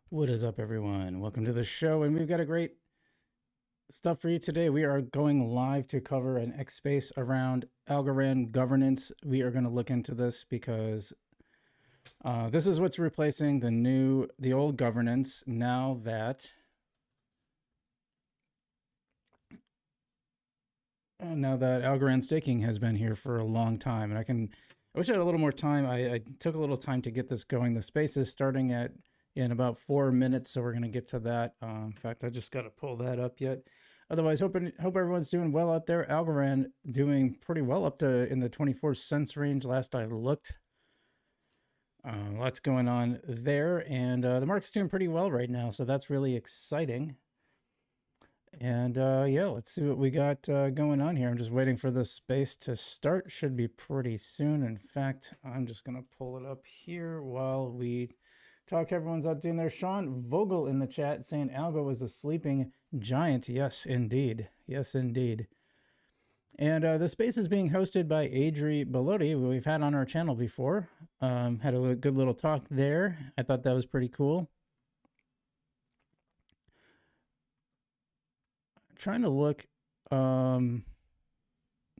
What is up, everyone? Welcome to the show, and we've got a great stuff for you today. We are going live to cover an X space around Algorand governance. We are going to look into this because this is what's replacing the old governance now that Algorand staking has been here for a long time, and I wish I had a little more time. I took a little time to get this going. The space is starting in about 4 minutes, so we're going to get to that. In fact, I just got to pull that up yet. Otherwise, hope everyone's doing well out there. Algorand doing pretty well up to in the 24 cents range last I looked. Lots going on there, and the market's doing pretty well right now, so that's really exciting. And yeah, let's see what we got going on here. I'm just waiting for this space to start. Should be pretty soon. In fact, I'm just going to pull it up here while we talk. Everyone's out doing their Sean Vogel in the chat saying Algo is a sleeping giant. Yes, indeed. Yes, indeed. And the space is being hosted by Adri Bellotti, who we've had on our channel before. Had a good little talk there. I thought that was pretty cool. Trying to look, trying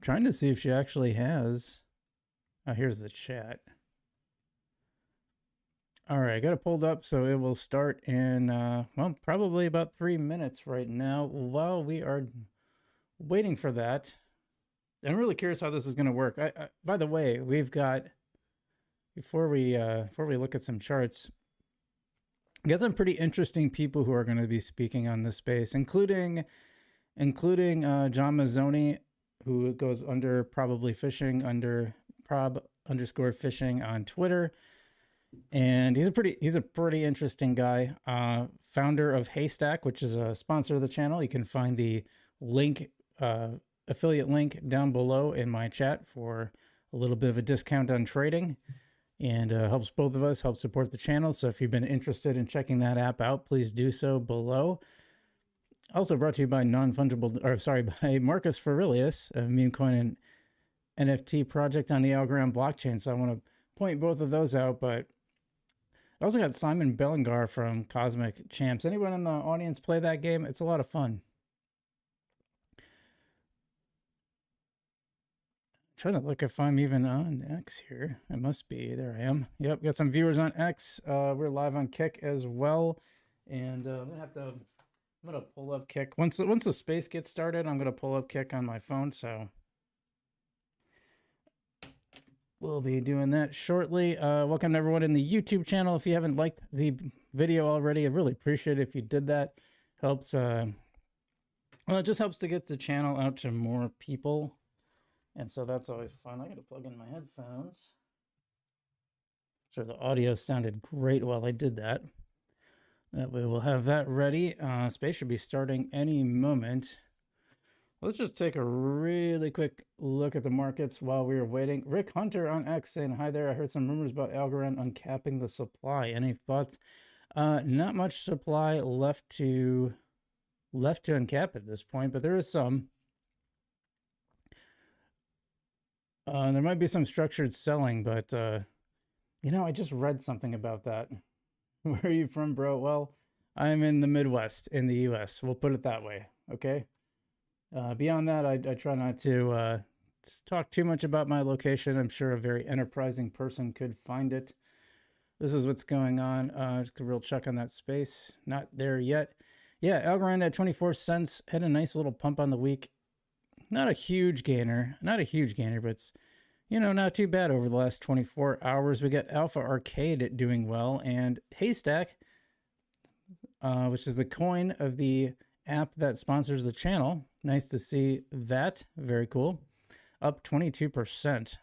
to see if she actually has. Oh, here's the chat. All right, I got it pulled up, so it will start in, well, probably about 3 minutes right now. While we are waiting for that, I'm really curious how this is going to work. By the way, we've got, before we look at some charts, we got some pretty interesting people who are going to be speaking on this space, including John Mazzoni, who goes under probably fishing under prob_fishing on Twitter. And he's a pretty interesting guy. Founder of Haystack, which is a sponsor of the channel. You can find the link, affiliate link down below in my chat for a little bit of a discount on trading, and helps both of us, helps support the channel. So if you've been interested in checking that app out, please do so below. Also brought to you by by Marcus Aurelius, a meme coin and NFT project on the Algorand blockchain. So I want to point both of those out, but I also got Simon Bellingar from Cosmic Champs. Anyone in the audience play that game? It's a lot of fun. Trying to look if I'm even on X here. I must be. There I am. Yep, got some viewers on X. We're live on Kick as well, and I'm gonna pull up Kick once the space gets started. I'm gonna pull up Kick on my phone, so we'll be doing that shortly. Welcome to everyone in the YouTube channel. If you haven't liked the video already, I really appreciate it if you did that. Helps. Well, it just helps to get the channel out to more people, and so that's always fun. I got to plug in my headphones. So the audio sounded great while I did that. That way we'll have that ready. Space should be starting any moment. Let's just take a really quick look at the markets while we were waiting. Rick Hunter on X saying, hi there. I heard some rumors about Algorand uncapping the supply. Any thoughts? Not much supply left to uncap at this point, but there is some. There might be some structured selling, but you know, I just read something about that. Where are you from, bro? Well, I'm in the Midwest in the US. We'll put it that way. Okay. Beyond that, I try not to talk too much about my location. I'm sure a very enterprising person could find it. This is what's going on. Just a real check on that space. Not there yet. Yeah, Algorand at 24 cents had a nice little pump on the week. Not a huge gainer, but it's, you know, not too bad over the last 24 hours. We got Alpha Arcade doing well, and Haystack, which is the coin of the app that sponsors the channel. Nice to see that. Very cool. Up 22%.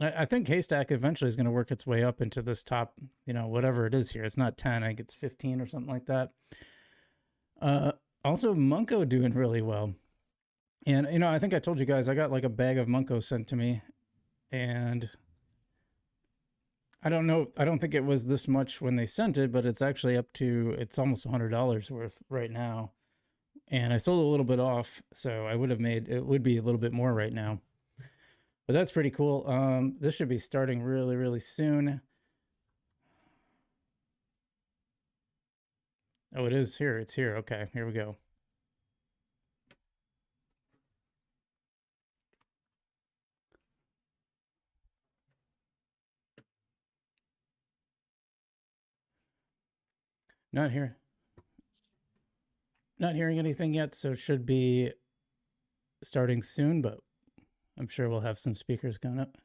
I think Haystack eventually is going to work its way up into this top, you know, whatever it is here. It's not 10, I think it's 15 or something like that. Also, Munko doing really well. And, you know, I think I told you guys, I got like a bag of Munko sent to me. And I don't know, I don't think it was this much when they sent it, but it's actually up to, it's almost $100 worth right now. And I sold a little bit off, so I would have made, it would be a little bit more right now. But that's pretty cool. This should be starting really, really soon. Oh, it is here. It's here. Okay, here we go. Not here. Not hearing anything yet, so it should be starting soon, but I'm sure we'll have some speakers going up.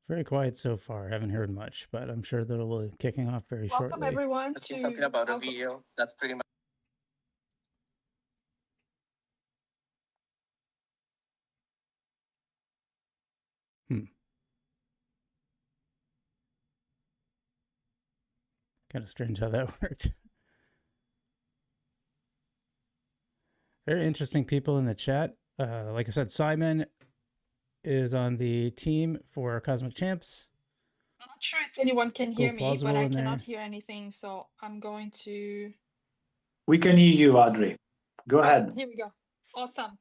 Very quiet so far. Haven't heard much, but I'm sure that it will be kicking off very Welcome shortly. everyone to Something about a video. That's pretty much. Kind of strange how that worked. Very interesting people in the chat. Like I said, Simon is on the team for Cosmic Champs. I'm not sure if anyone can hear me, but Plausible I in there. cannot hear anything, so I'm going to. We can hear you, Audrey. Go ahead. Here we go. Awesome.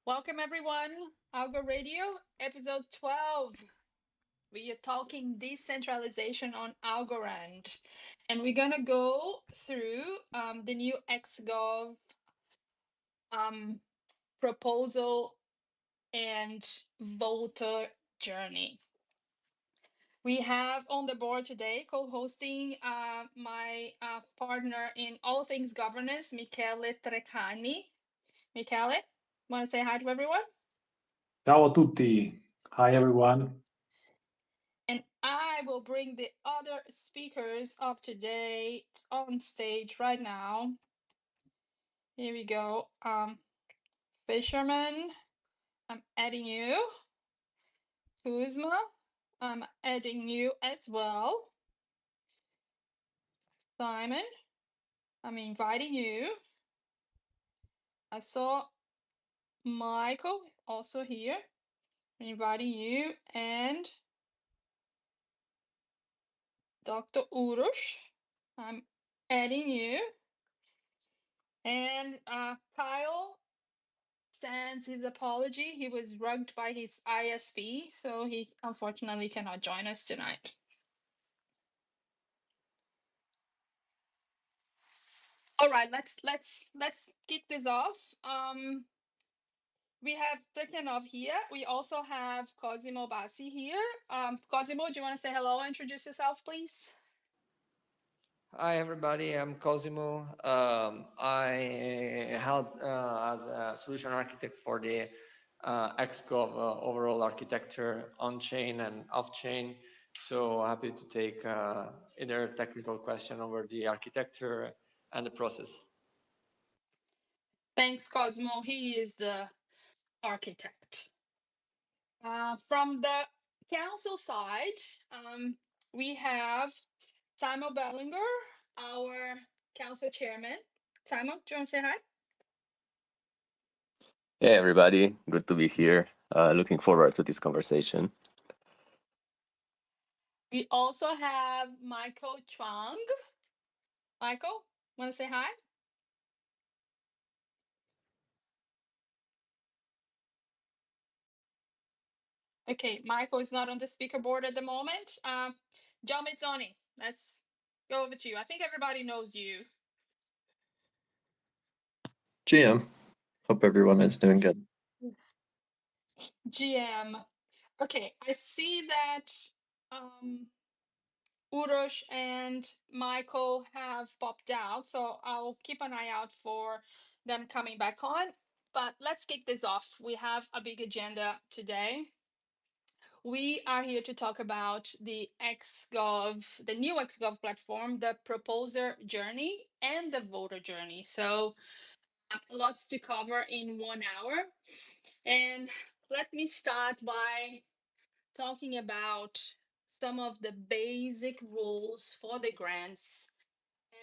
Welcome everyone. Algo Radio, episode 12. We are talking decentralization on Algorand, and we're gonna go through the new XGov proposal and voter journey. We have on the board today co-hosting my partner in all things governance, Michele Treccani. Michele, want to say hi to everyone? Ciao a tutti. Hi, everyone. And I will bring the other speakers of today on stage right now. Here we go. Fisherman, I'm adding you. Kuzma, I'm adding you as well. Simon, I'm inviting you. I saw Michael also here. I'm inviting you and Dr. Urush. I'm adding you. And Kyle sends his apology. He was rugged by his ISP, so he unfortunately cannot join us tonight. All right, let's kick this off. We have Turkanov here. We also have Cosimo Bassi here. Cosimo, do you want to say hello and introduce yourself, please? Hi everybody, I'm Cosimo. I help as a solution architect for the XGov overall architecture on-chain and off-chain. So happy to take either technical question over the architecture and the process. Thanks, Cosmo. He is the architect. From the council side, we have Simon Bellinger, our council chairman. Simon, do you want to say hi? Hey everybody, good to be here. Looking forward to this conversation. We also have Michael Chuang. Michael, want to say hi? Okay, Michael is not on the speaker board at the moment. John Mizzoni, let's go over to you. I think everybody knows you. GM. Hope everyone is doing good. GM. Okay, I see that Urosh and Michael have popped out, so I'll keep an eye out for them coming back on. But let's kick this off. We have a big agenda today. We are here to talk about the XGov, the new XGov platform, the proposer journey and the voter journey. So lots to cover in 1 hour. And let me start by talking about some of the basic rules for the grants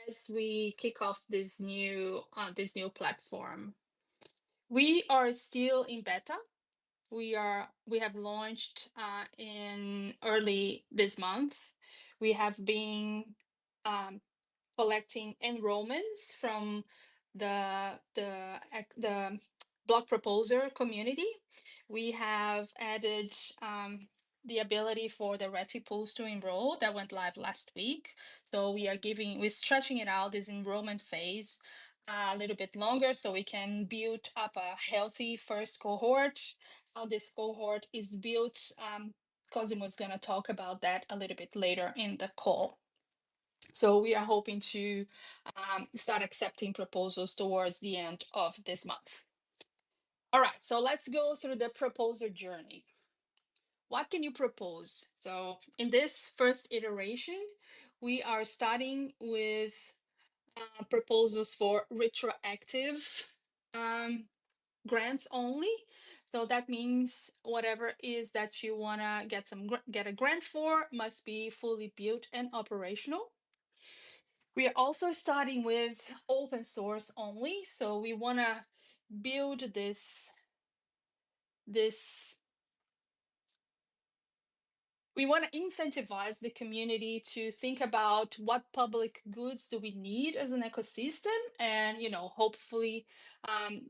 as we kick off this new platform. We are still in beta. We have launched in early this month. We have been collecting enrollments from the block proposer community. We have added the ability for the Reti pools to enroll. That went live last week. So we're stretching it out, this enrollment phase, a little bit longer so we can build up a healthy first cohort. How this cohort is built, Cosimo is going to talk about that a little bit later in the call. So we are hoping to start accepting proposals towards the end of this month. All right, so let's go through the proposer journey. What can you propose? So in this first iteration, we are starting with proposals for retroactive grants only. So that means whatever is that you want to get a grant for must be fully built and operational. We are also starting with open source only. So we want to build this we want to incentivize the community to think about what public goods do we need as an ecosystem, and hopefully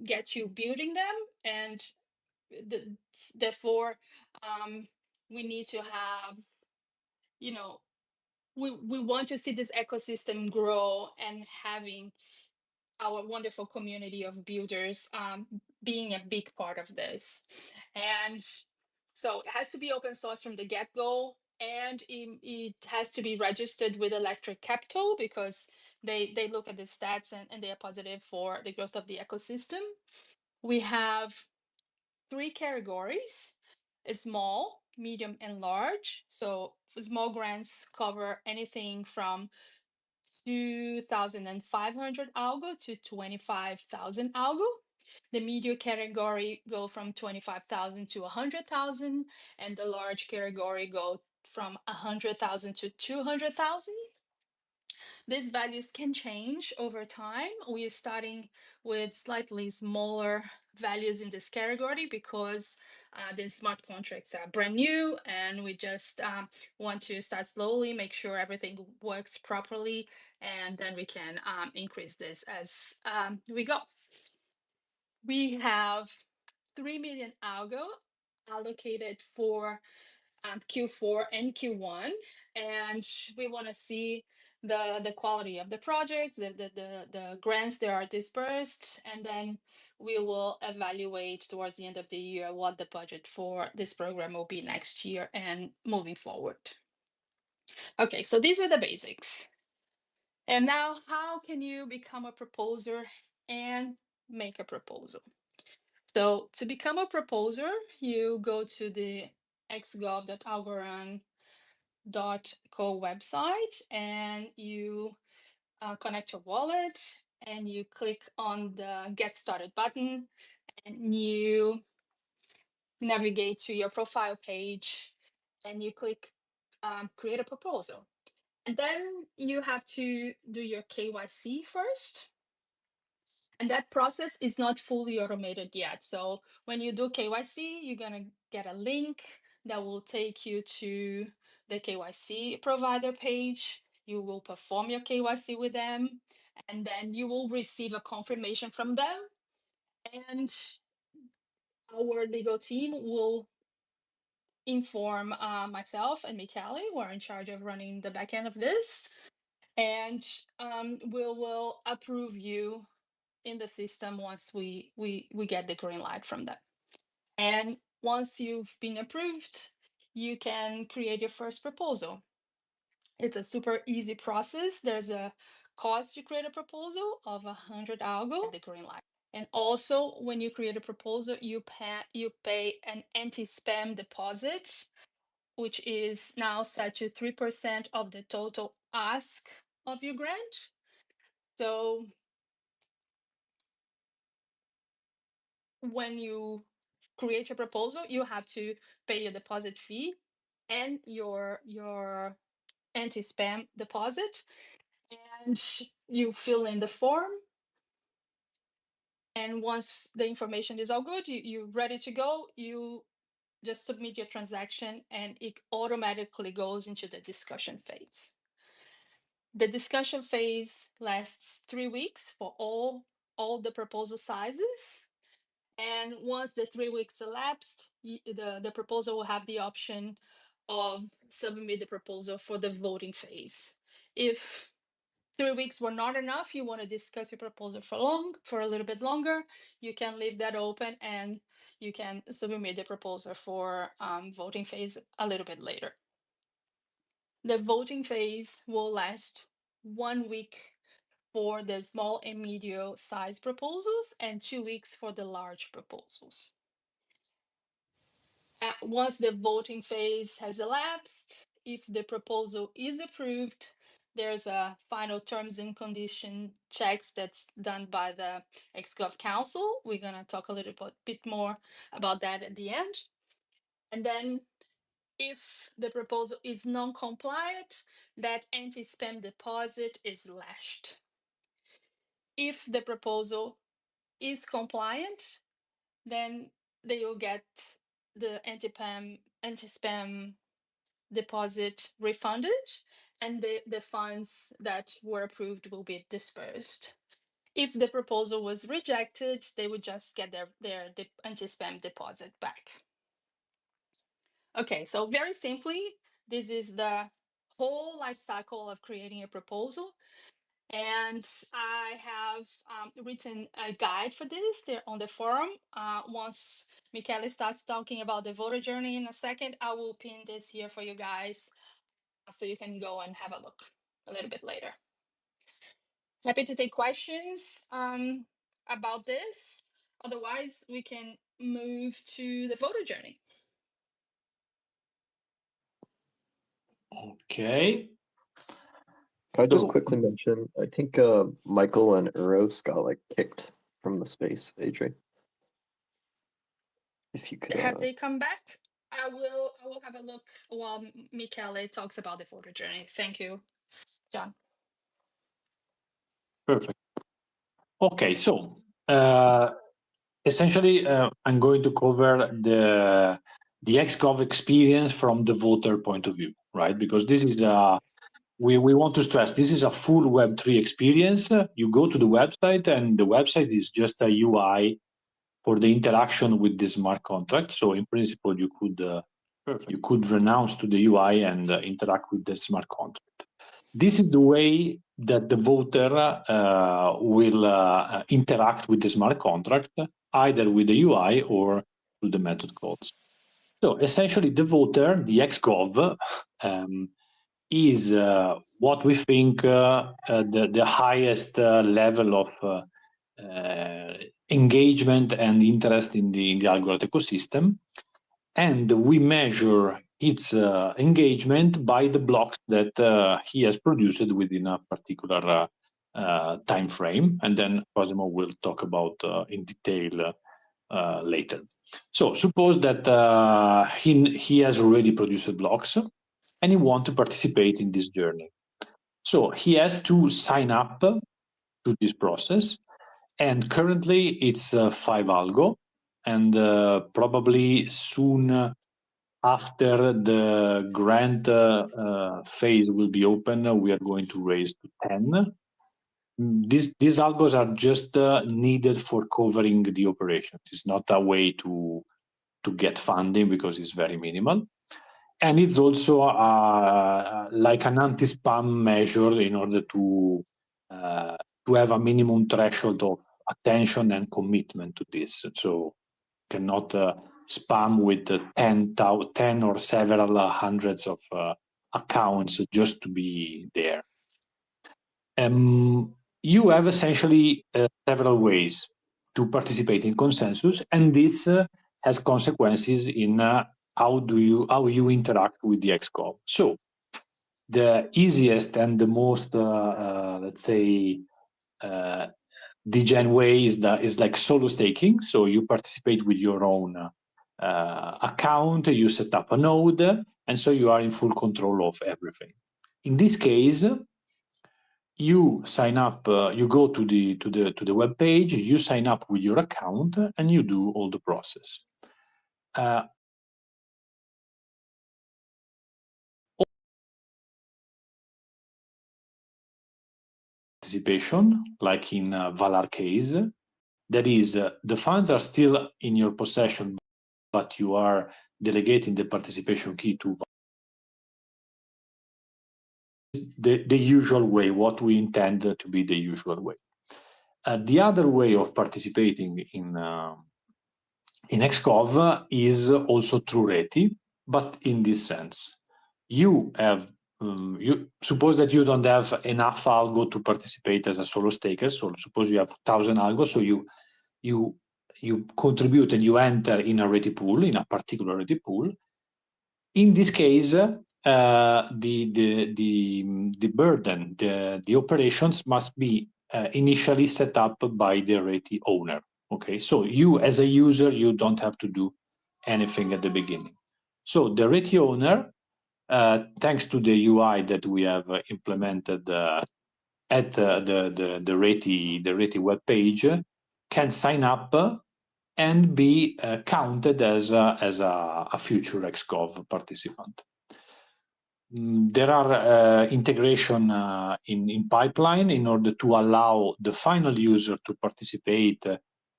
get you building them. And therefore we need to have, we want to see this ecosystem grow and having our wonderful community of builders being a big part of this. And so it has to be open source from the get-go, and it has to be registered with Electric Capital because they look at the stats and they are positive for the growth of the ecosystem. We have 3 categories: small, medium, and large. So small grants cover anything from 2,500 algo to 25,000 algo. The medium category go from 25,000 to 100,000, and the large category go from 100,000 to 200,000. These values can change over time. We are starting with slightly smaller values in this category because these smart contracts are brand new, and we just want to start slowly, make sure everything works properly, and then we can increase this as we go. We have 3 million algo allocated for Q4 and Q1, and we want to see the quality of the projects, the grants that are dispersed, and then we will evaluate towards the end of the year what the budget for this program will be next year and moving forward. Okay, so these are the basics. And now, how can you become a proposer and make a proposal? So to become a proposer, you go to the xgov.algorand.co website, and you connect your wallet, and you click on the Get Started button, and you navigate to your profile page, and you click Create a Proposal. And then you have to do your KYC first. And that process is not fully automated yet. So when you do KYC, you're going to get a link that will take you to the KYC provider page. You will perform your KYC with them, and then you will receive a confirmation from them. And our legal team will inform myself and Michele, who are in charge of running the back end of this. And we will approve you in the system once we get the green light from them. And once you've been approved, you can create your first proposal. It's a super easy process. There's a cost to create a proposal of 100 algo, the green light. And also, when you create a proposal, you pay an anti-spam deposit, which is now set to 3% of the total ask of your grant. So when you create your proposal, you have to pay your deposit fee and your anti-spam deposit, and you fill in the form. And once the information is all good, you're ready to go, you just submit your transaction, and it automatically goes into the discussion phase. The discussion phase lasts 3 weeks for all the proposal sizes. And once the 3 weeks elapsed, the proposal will have the option of submit the proposal for the voting phase. If 3 weeks were not enough, you want to discuss your proposal for a little bit longer, you can leave that open and you can submit the proposal for voting phase a little bit later. The voting phase will last 1 week for the small and medium size proposals and 2 weeks for the large proposals. Once the voting phase has elapsed, if the proposal is approved, there's a final terms and condition checks that's done by the XGov Council. We're going to talk a little bit more about that at the end. And then if the proposal is non-compliant, that anti-spam deposit is lashed. If the proposal is compliant, then they will get the anti-spam deposit refunded, and the funds that were approved will be dispersed. If the proposal was rejected, they would just get their anti-spam deposit back. Okay, so very simply, this is the whole life cycle of creating a proposal. And I have written a guide for this there on the forum. Once Michele starts talking about the voter journey in a second, I will pin this here for you guys so you can go and have a look a little bit later. Happy to take questions about this. Otherwise, we can move to the voter journey. Okay. Can I just So- quickly mention, I think Michael and Eros got like kicked from the space, Adrian. If you could Have they come back? I will have a look while Michele talks about the voter journey. Thank you, John. Perfect. Okay, so essentially, I'm going to cover the XGov experience from the voter point of view, right? Because this is we want to stress this is a full Web3 experience. You go to the website, and the website is just a UI for the interaction with the smart contract. So in principle, you could renounce to the UI and interact with the smart contract. This is the way that the voter will interact with the smart contract, either with the UI or through the method calls. So essentially, the voter, the XGov, is what we think the highest level of engagement and interest in the Algorand ecosystem. And we measure its engagement by the blocks that he has produced within a particular time frame. And then Cosimo will talk about in detail later. So suppose that he has already produced blocks and he wants to participate in this journey. So he has to sign up to this process. And currently it's 5 algo. And probably soon after the grant phase will be open, we are going to raise to 10. These algos are just needed for covering the operation. It's not a way to get funding because it's very minimal. And it's also like an anti-spam measure in order to have a minimum threshold of attention and commitment to this. So cannot spam with 10 or several hundreds of accounts just to be there. You have essentially several ways to participate in consensus, and this has consequences in how you interact with the XGov. So the easiest and the most, let's say, degen way is like solo staking. So you participate with your own account, you set up a node, and so you are in full control of everything. In this case, you sign up, you go to the web page, you sign up with your account, and you do all the process. Participation, like in Valar case, That is, the funds are still in your possession, but you are delegating the participation key to the usual way, what we intend to be the usual way. The other way of participating in Xcov is also through Reti, but in this sense. You have you suppose that you don't have enough algo to participate as a solo staker. So suppose you have 1,000 algo, so you contribute and you enter in a Reti pool, in a particular Reti pool. In this case, the burden, the operations must be initially set up by the Reti owner. Okay, so you as a user, you don't have to do anything at the beginning. So the Reti owner, thanks to the UI that we have implemented at the Reti web page, can sign up and be counted as a future Xcov participant. There are integration in pipeline in order to allow the final user to participate,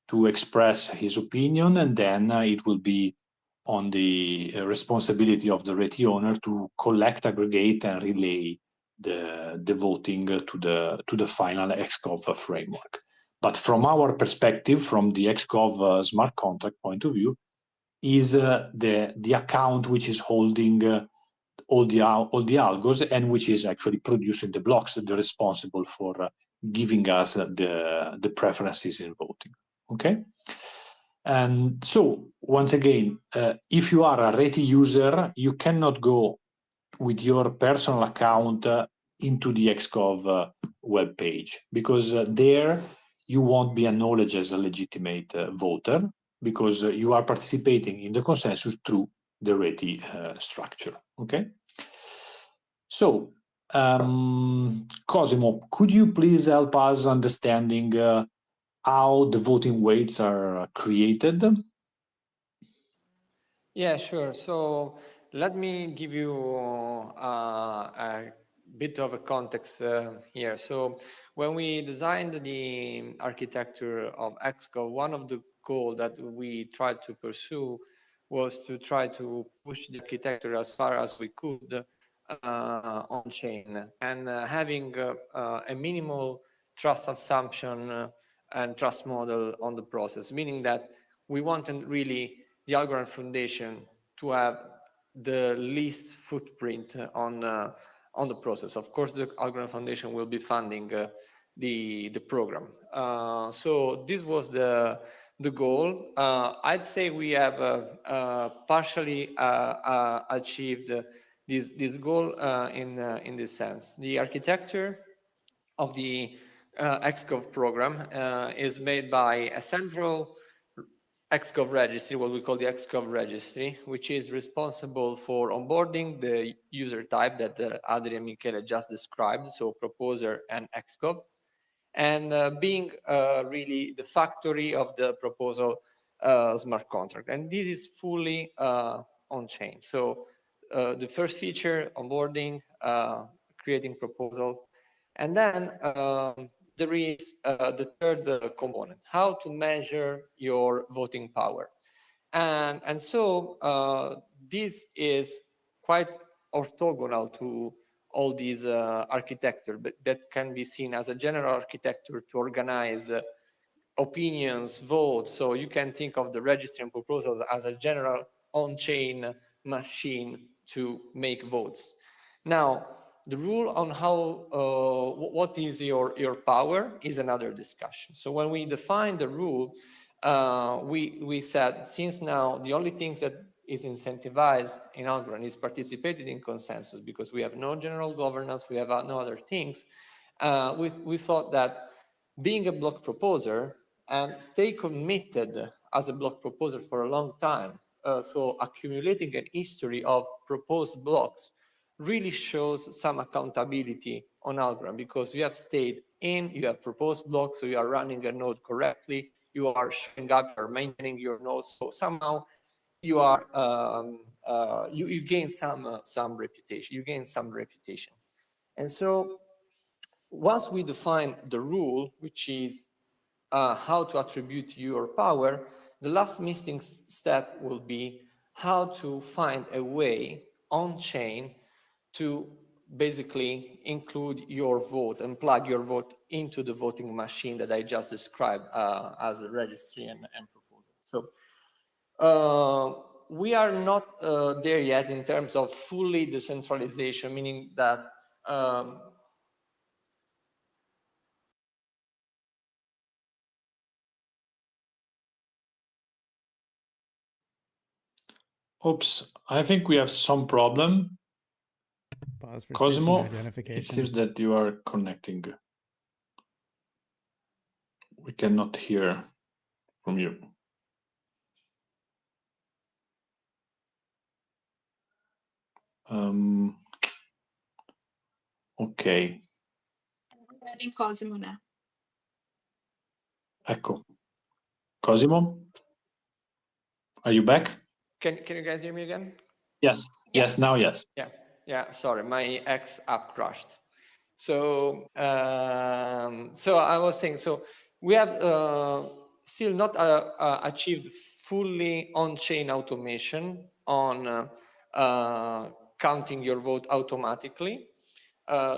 to express his opinion, and then it will be on the responsibility of the Reti owner to collect, aggregate, and relay the voting to the final Xcov framework. But from our perspective, from the Xcov smart contract point of view, is the account which is holding all the algos and which is actually producing the blocks that are responsible for giving us the preferences in voting. Okay. And so once again, if you are a Reti user, you cannot go with your personal account into the Xcov web page, because there you won't be acknowledged as a legitimate voter, because you are participating in the consensus through the Reti structure. Okay. So Cosimo, could you please help us understanding how the voting weights are created? Yeah, sure. So let me give you a bit of a context here. So when we designed the architecture of Xcov, one of the goals that we tried to pursue was to try to push the architecture as far as we could on chain, and having a minimal trust assumption and trust model on the process, meaning that we wanted really the Algorand Foundation to have the least footprint on the process. Of course, the Algorand Foundation will be funding the program. So this was the goal. I'd say we have partially achieved this goal in this sense. The architecture of the Xcov program is made by a central Xcov registry, what we call the Xcov registry, which is responsible for onboarding the user type that Adri and Michele just described, so proposer and Xcov, and being really the factory of the proposal smart contract. And this is fully on chain. So the first feature, onboarding, creating proposal, and then there is the third component, how to measure your voting power. And so this is quite orthogonal to all these architecture, but that can be seen as a general architecture to organize opinions, votes. So you can think of the registry and proposals as a general on-chain machine to make votes. Now, the rule on how what is your power is another discussion. So when we define the rule, we said, since now the only thing that is incentivized in Algorand is participating in consensus, because we have no general governance, we have no other things, we thought that being a block proposer and stay committed as a block proposer for a long time, so accumulating an history of proposed blocks really shows some accountability on Algorand, because you have stayed in, you have proposed blocks, so you are running a node correctly, you are showing up, you are maintaining your nodes, so somehow you are you gain some reputation, and so once we define the rule, which is how to attribute your power, the last missing step will be how to find a way on-chain to basically include your vote and plug your vote into the voting machine that I just described as a registry and proposal. So we are not there yet in terms of fully decentralization, meaning that Oops, I think we have some problem. Pause for Cosimo, station identification. it seems that you are connecting. We cannot hear from you. Ok. Adding Cosimo now. Ecco. Cosimo? Are you back? Can you guys hear me again? Yes. Yes, now yes. Yeah, sorry, my X app crashed. So, so I was saying, so we have still not achieved fully on-chain automation on counting your vote automatically,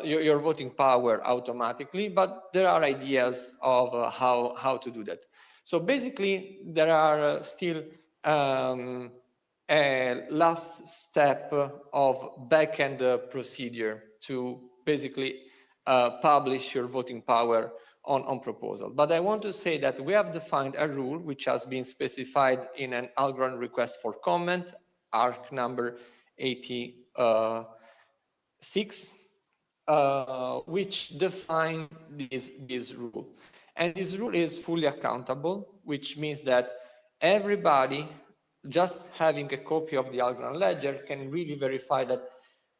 your voting power automatically, but there are ideas of how to do that. So basically, there are still a last step of back-end procedure to basically publish your voting power on proposal. But I want to say that we have defined a rule which has been specified in an Algorand request for comment, ARC number 86, which define this rule. And this rule is fully accountable, which means that everybody just having a copy of the Algorand ledger can really verify that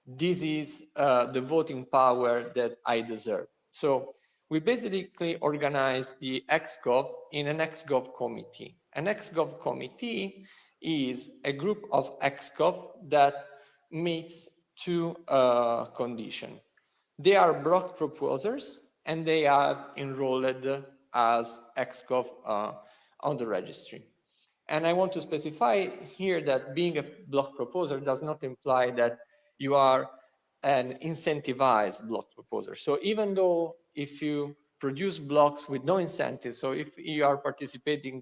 this is the voting power that I deserve. So we basically organize the XGov in an XGov committee. An XGov committee is a group of XGov that meets two conditions. They are block proposers and they are enrolled as XGov on the registry. And I want to specify here that being a block proposer does not imply that you are an incentivized block proposer. So even though if you produce blocks with no incentive, so if you are participating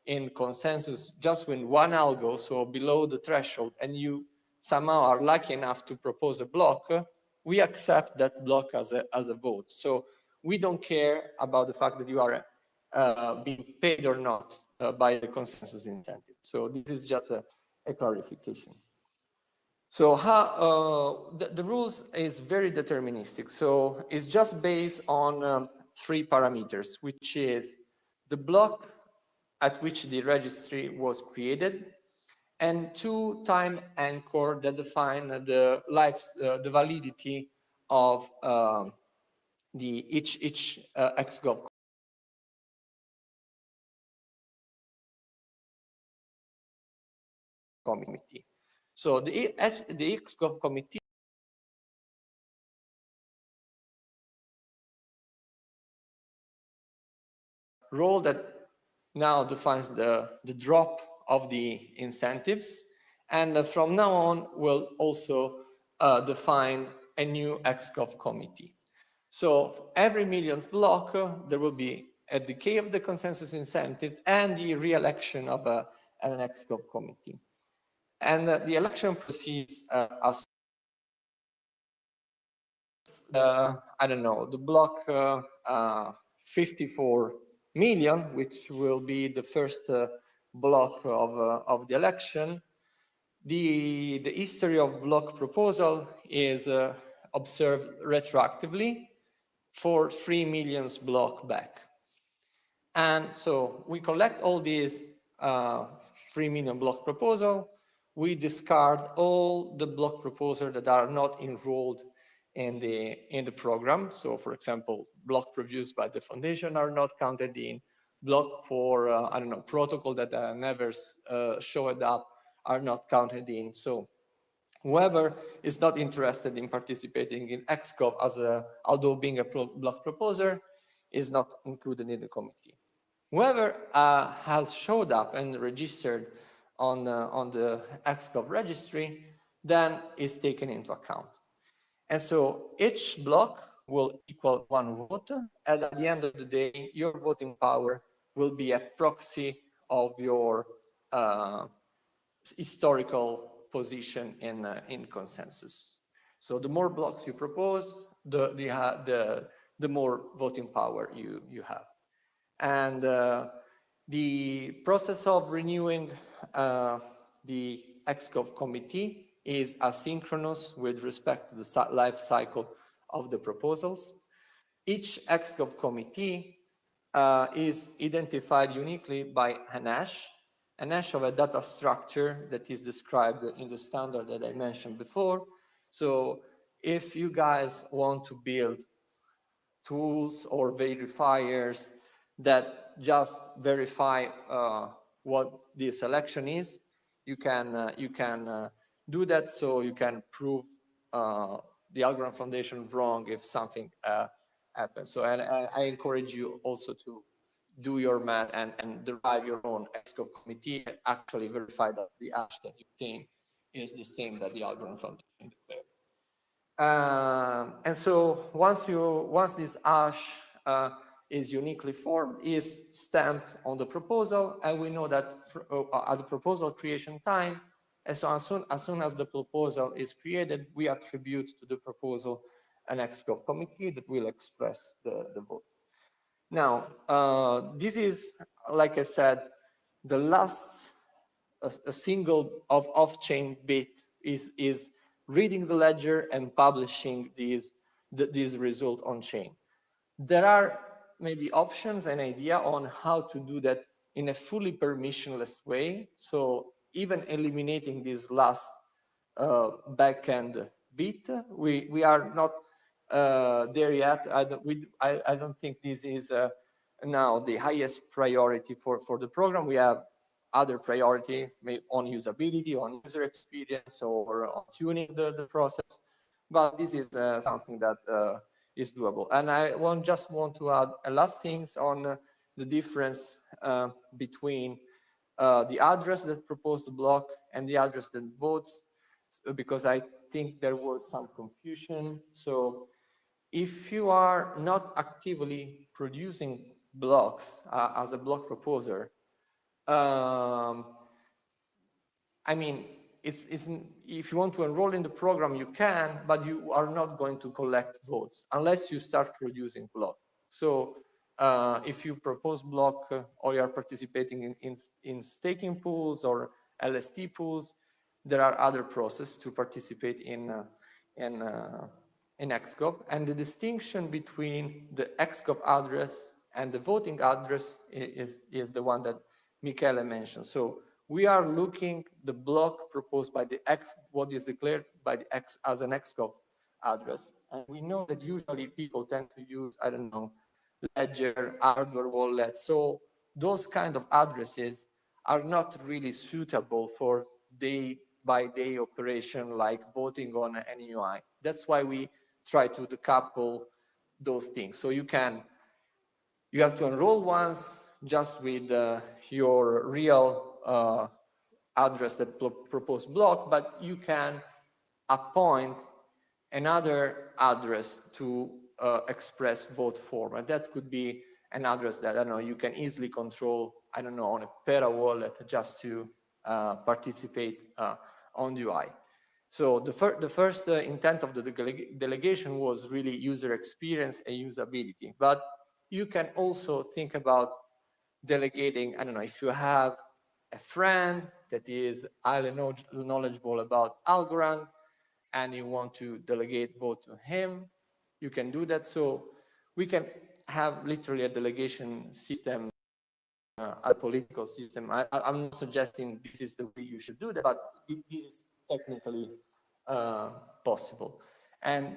in consensus just with one algo, so below the threshold, and you somehow are lucky enough to propose a block, we accept that block as a vote. So we don't care about the fact that you are being paid or not by the consensus incentive. So this is just a clarification. So how the rules is very deterministic. So it's just based on 3 parameters, which is the block at which the registry was created, and 2 time anchor that define the the validity of the each XGov committee. So the XGov committee role that now defines the drop of the incentives, and from now on will also define a new XGov committee. So every millionth block, there will be a decay of the consensus incentive and the re-election of an XGov committee. And the election proceeds as I don't know, the block 54 million, which will be the first block of the election. The history of block proposal is observed retroactively for 3 million block back. And so we collect all these 3 million block proposal, we discard all the block proposals that are not enrolled in the program. So for example, block produced by the foundation are not counted in, block for, I don't know, protocol that never showed up are not counted in. So whoever is not interested in participating in XGov as although being a block proposer is not included in the committee. Whoever has showed up and registered on the XCOV registry then is taken into account. And so each block will equal 1 vote, and at the end of the day, your voting power will be a proxy of your historical position in consensus. So the more blocks you propose, the more voting power you have. And the process of renewing the XCOV committee is asynchronous with respect to the life cycle of the proposals. Each XCOV committee is identified uniquely by an hash of a data structure that is described in the standard that I mentioned before. So if you guys want to build tools or verifiers that just verify what the selection is, you can do that, so you can prove the Algorand Foundation wrong if something happens. So I encourage you also to do your math and derive your own XCOV committee and actually verify that the hash that you obtain is the same that the Algorand Foundation declared. And so once this hash is uniquely formed, is stamped on the proposal, and we know that at the proposal creation time, and so as soon as the proposal is created, we attribute to the proposal an XCOV committee that will express the vote. Now, this is, like I said, the last a single of off-chain bit is reading the ledger and publishing these result on chain. There are maybe options and idea on how to do that in a fully permissionless way. So even eliminating this last backend bit, we are not there yet. I don't think this is now the highest priority for the program. We have other priority on usability, on user experience, or on tuning the process. But this is something that is doable. And I just want to add a last things on the difference between the address that proposed the block and the address that votes, because I think there was some confusion. So if you are not actively producing blocks as a block proposer, I mean, if you want to enroll in the program, you can, but you are not going to collect votes unless you start producing block. So if you propose block or you are participating in staking pools or LST pools, there are other processes to participate in XCOV. And the distinction between the XCOV address and the voting address is the one that Michele mentioned. So we are looking the block proposed by the X, what is declared by the X as an XCOV address. And we know that usually people tend to use, I don't know, Ledger, hardware wallet. So those kind of addresses are not really suitable for day-by-day operation like voting on an UI. That's why we try to decouple those things. So you have to enroll once just with your real address that proposed block, but you can appoint another address to express vote form. And that could be an address that, I don't know, you can easily control, I don't know, on a Pera wallet just to participate on the UI. So the first intent of the delegation was really user experience and usability. But you can also think about delegating, I don't know, if you have a friend that is highly knowledgeable about Algorand and you want to delegate vote to him, you can do that. So we can have literally a delegation system, a political system. I'm not suggesting this is the way you should do that, but this is technically possible. And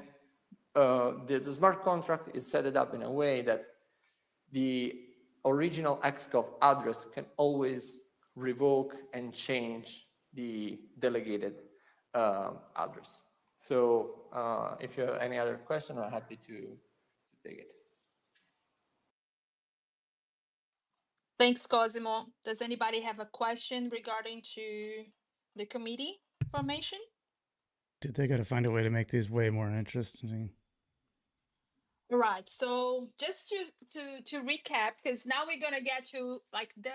the smart contract is set up in a way that the original XCOV address can always revoke and change the delegated address. So if you have any other question, I'm happy to take it. Thanks, Cosimo. Does anybody have a question regarding to the committee formation? Dude, they got to find a way to make these way more interesting. Right. So just to recap, because now we're gonna get to like the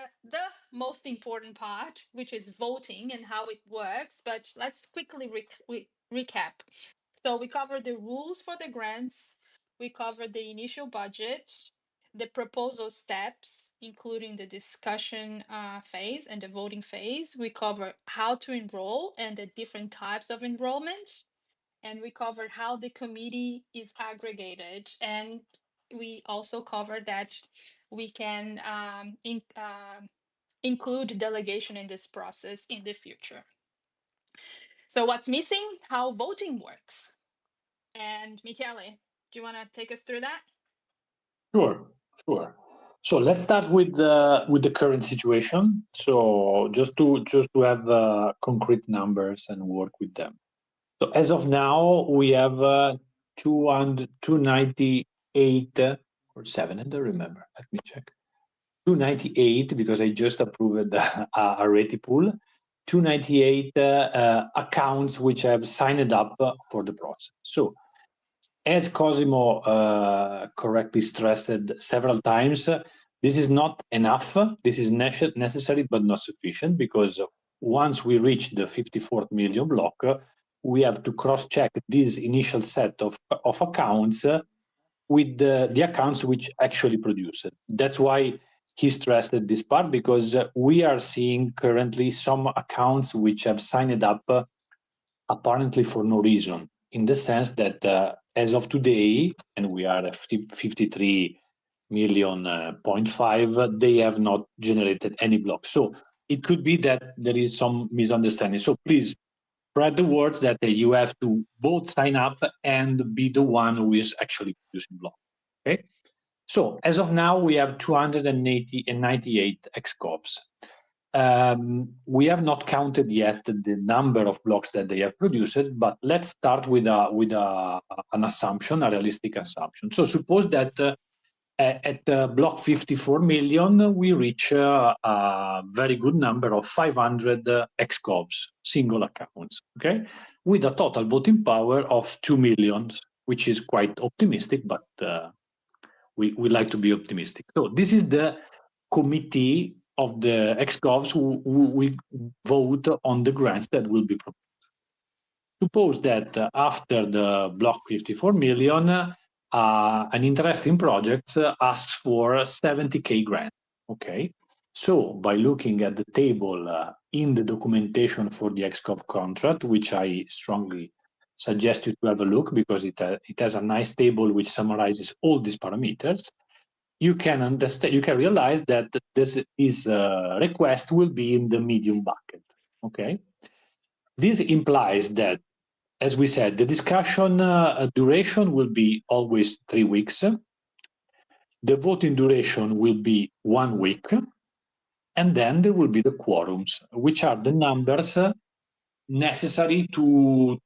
most important part, which is voting and how it works. But let's quickly recap. So we covered the rules for the grants. We covered the initial budget, the proposal steps, including the discussion phase and the voting phase. We covered how to enroll and the different types of enrollment. And we covered how the committee is aggregated. And we also covered that we can include delegation in this process in the future. So what's missing? How voting works. And Michele, do you want to take us through that? Sure. So let's start with the current situation. So just to have concrete numbers and work with them. So as of now, we have 298 or 7. I don't remember. Let me check. 298 because I just approved a reti pool. 298 accounts which have signed up for the process. So as Cosimo correctly stressed several times, this is not enough. This is necessary but not sufficient, because once we reach the 54 million block, we have to cross-check this initial set of accounts with the accounts which actually produce it. That's why he stressed this part, because we are seeing currently some accounts which have signed up apparently for no reason, in the sense that as of today, and we are at 53.5 million, they have not generated any block. So it could be that there is some misunderstanding. So please spread the words that you have to both sign up and be the one who is actually producing block. Okay. So as of now, we have 298 XCOPs. We have not counted yet the number of blocks that they have produced, but let's start with an assumption, a realistic assumption. So suppose that at block 54 million, we reach a very good number of 500 XCOPs, single accounts, okay, with a total voting power of 2 million, which is quite optimistic, but we like to be optimistic. So this is the committee of the XCOVs who will vote on the grants that will be proposed. Suppose that after the block 54 million, an interesting project asks for 70K grant. Okay, so by looking at the table in the documentation for the XCOV contract, which I strongly suggest you to have a look, because it has a nice table which summarizes all these parameters, you can understand, you can realize that this request will be in the medium bucket. Okay, this implies that, as we said, the discussion duration will be always 3 weeks. The voting duration will be 1 week, and then there will be the quorums, which are the numbers necessary to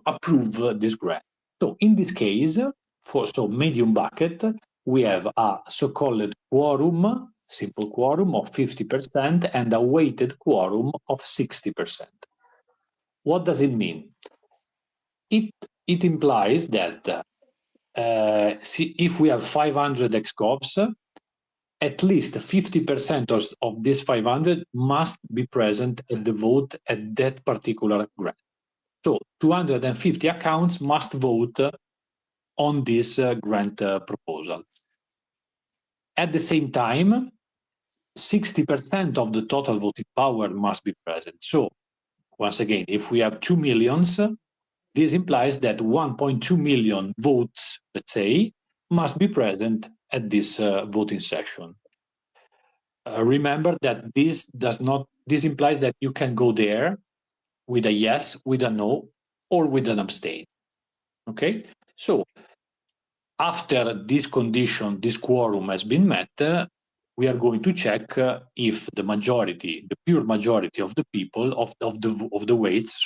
approve this grant. So in this case, so medium bucket, we have a so-called quorum, simple quorum of 50% and a weighted quorum of 60%. What does it mean? It implies that if we have 500 XCOPs, at least 50% of these 500 must be present at the vote at that particular grant. So 250 accounts must vote on this grant proposal. At the same time, 60% of the total voting power must be present. So once again, if we have 2 millions, this implies that 1.2 million votes, let's say, must be present at this voting session. Remember that this implies that you can go there with a yes, with a no, or with an abstain. Okay, so after this condition, this quorum has been met, we are going to check if the majority, the pure majority of the people of the weights,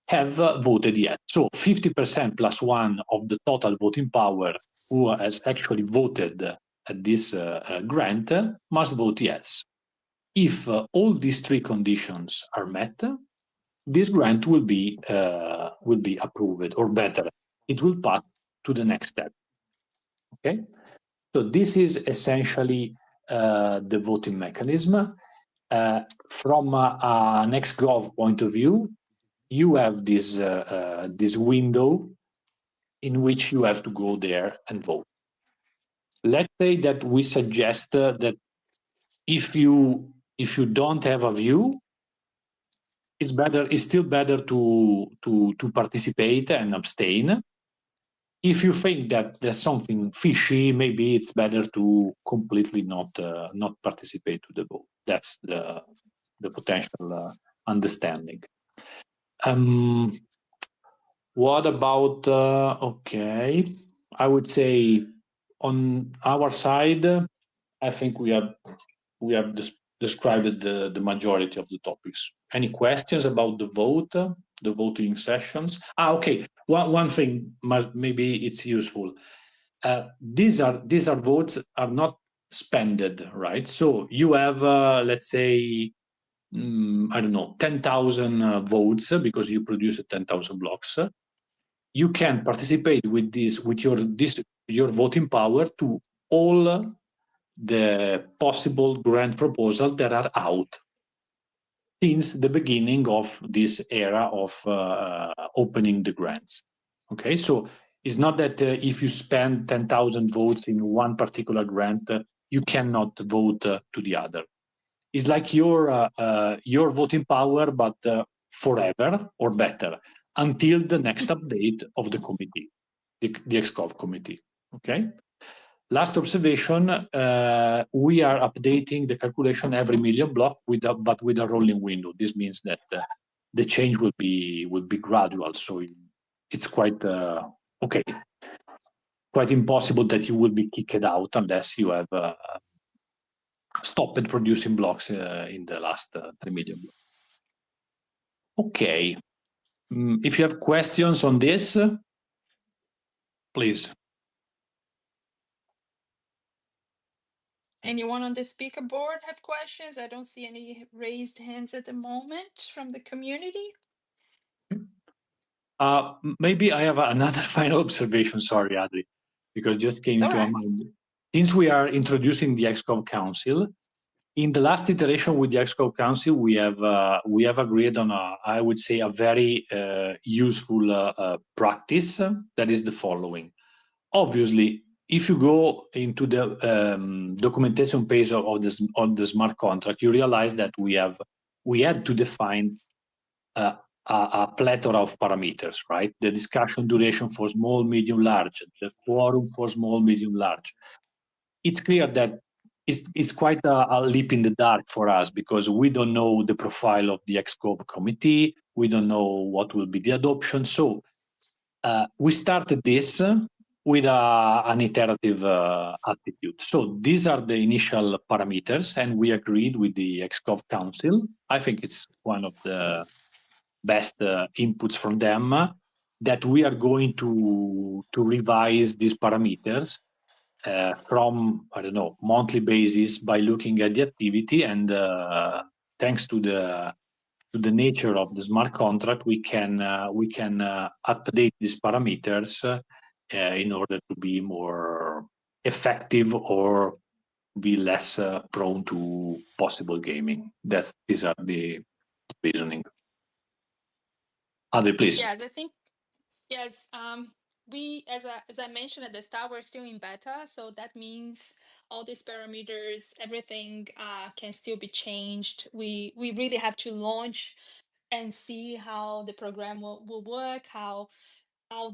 have voted yet. So 50% plus 1 of the total voting power who has actually voted grant must vote yes. If all these three conditions are met, this grant will be approved, or better, it will pass to the next step. Okay, so this is essentially the voting mechanism. From an XGov point of view, you have this window in which you have to go there and vote. Let's say that we suggest that if you don't have a view, it's still better to participate and abstain. If you think that there's something fishy, maybe it's better to completely not participate to the vote. That's the potential understanding. What about okay? I would say on our side, I think we have described the majority of the topics. Any questions about the vote, the voting sessions? Okay. One thing, maybe it's useful. These votes are not spended, right? So you have, let's say, I don't know, 10,000 votes because you produce 10,000 blocks. You can participate with your voting power to all the possible grant proposals that are out since the beginning of this era of opening the grants. Okay, so it's not that if you spend 10,000 votes in one particular grant, you cannot vote to the other. It's like your voting power, but forever or better until the next update of the committee, the XCOV committee. Okay. Last observation: we are updating the calculation every million block but with a rolling window. This means that the change will be gradual. So it's quite okay. Quite impossible that you will be kicked out unless you have stopped producing blocks in the last 3 million blocks. Okay. If you have questions on this, please. Anyone on the speaker board have questions? I don't see any raised hands at the moment from the community. Maybe I have another final observation. Sorry, Adri, because just came It's to all my right. mind. Since we are introducing the XCOV Council, in the last iteration with the XCOV Council, we have agreed on I would say a very useful practice that is the following. Obviously, if you go into the documentation page of the smart contract, you realize that we had to define a plethora of parameters, right? The discussion duration for small, medium, large, the quorum for small, medium, large. It's clear that it's quite a leap in the dark for us because we don't know the profile of the XCOV committee. We don't know what will be the adoption. So we started this with an iterative attitude. So these are the initial parameters, and we agreed with the XCOV Council. I think it's one of the best inputs from them that we are going to revise these parameters from, I don't know, monthly basis by looking at the activity, and thanks to the nature of the smart contract, we can update these parameters in order to be more effective or be less prone to possible gaming. These are the reasoning. Adri, please. Yes, I think yes. We, as I mentioned at the start, we're still in beta, so that means all these parameters, everything can still be changed. We really have to launch and see how the program will work, how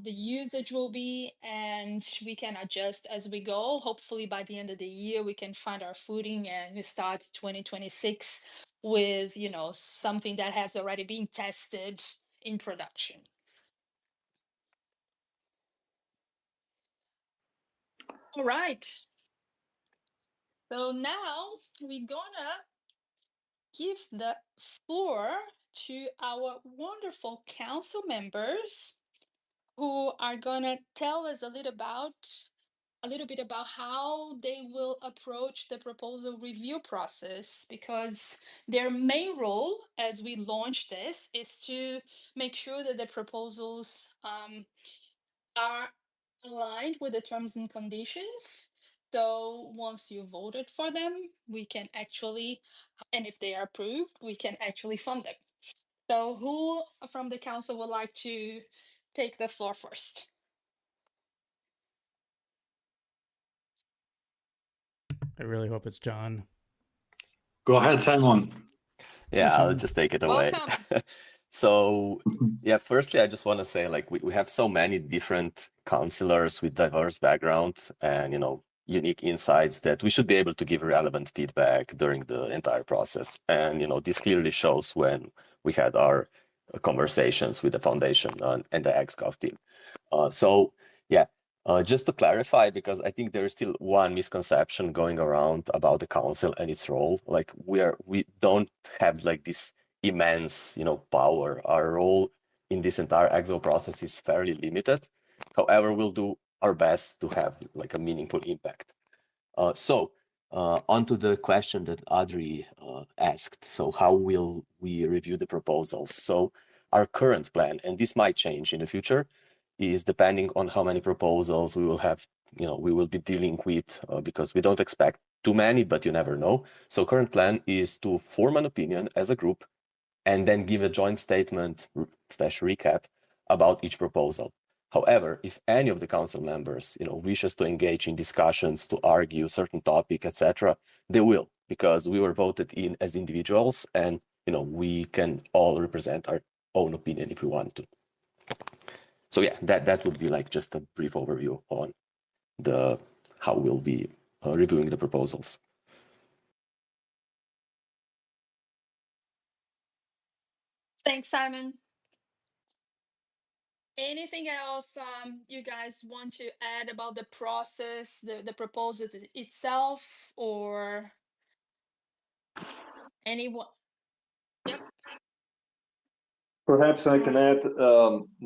the usage will be, and we can adjust as we go. Hopefully by the end of the year we can find our footing and we start 2026 with something that has already been tested in production. All right, so now we're gonna give the floor to our wonderful council members who are gonna tell us a a little bit about how they will approach the proposal review process, because their main role as we launch this is to make sure that the proposals are aligned with the terms and conditions. So once you voted for them, we can actually, and if they are approved, we can actually fund them. So who from the council would like to take the floor first? I really hope it's John. Go ahead, Simon. Yeah, Hi, I'll Simon. just take it away. Welcome. So, yeah, firstly, I just want to say, like, we have so many different counselors with diverse background and, unique insights that we should be able to give relevant feedback during the entire process. And, this clearly shows when we had our conversations with the foundation and the XCOV team. So, yeah, just to clarify, because I think there is still one misconception going around about the council and its role. Like, we don't have like this immense, power. Our role in this entire exo process is fairly limited. However, we'll do our best to have like a meaningful impact. So onto the question that Adri asked. So how will we review the proposals? So our current plan, and this might change in the future, is depending on how many proposals we will have, we will be dealing with, because we don't expect too many, but you never know. So current plan is to form an opinion as a group and then give a joint statement / recap about each proposal. However, if any of the council members, wishes to engage in discussions, to argue certain topic, etc., they will, because we were voted in as individuals, and we can all represent our own opinion if we want to. So yeah, that would be like just a brief overview on how we'll be reviewing the proposals. Thanks, Simon. Anything else you guys want to add about the process, the proposal itself, or anyone? Yep. Perhaps I can add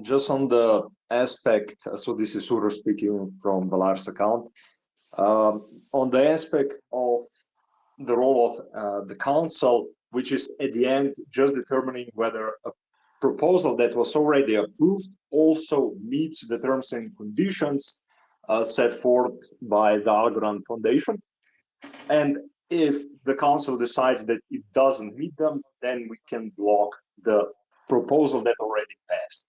just on the aspect. So this is Suro speaking from the Lars account. On the aspect of the role of the council, which is at the end just determining whether a proposal that was already approved also meets the terms and conditions set forth by the Algorand Foundation. And if the council decides that it doesn't meet them, then we can block the proposal that already passed.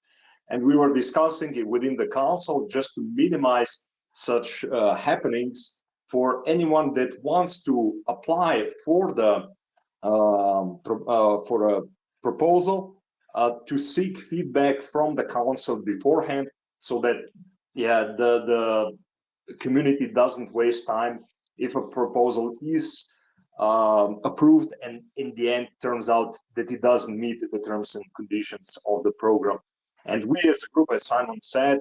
And we were discussing it within the council just to minimize such happenings for anyone that wants to apply for the for a proposal to seek feedback from the council beforehand, so that the community doesn't waste time if a proposal is approved and in the end turns out that it doesn't meet the terms and conditions of the program. And we as a group, as Simon said,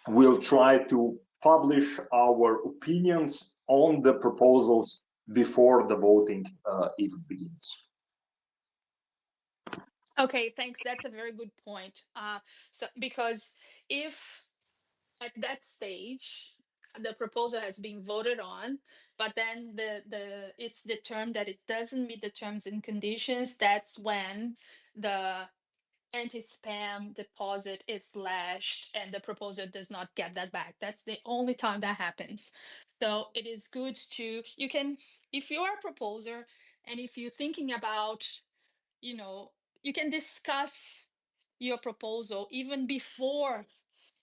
will try to publish our opinions on the proposals before the voting even begins. Okay, thanks. That's a very good point. So because if at that stage the proposal has been voted on, but then it's determined that it doesn't meet the terms and conditions, that's when the anti-spam deposit is slashed and the proposer does not get that back. That's the only time that happens. So it is good to, you can, if you are a proposer and if you're thinking about, you can discuss your proposal even before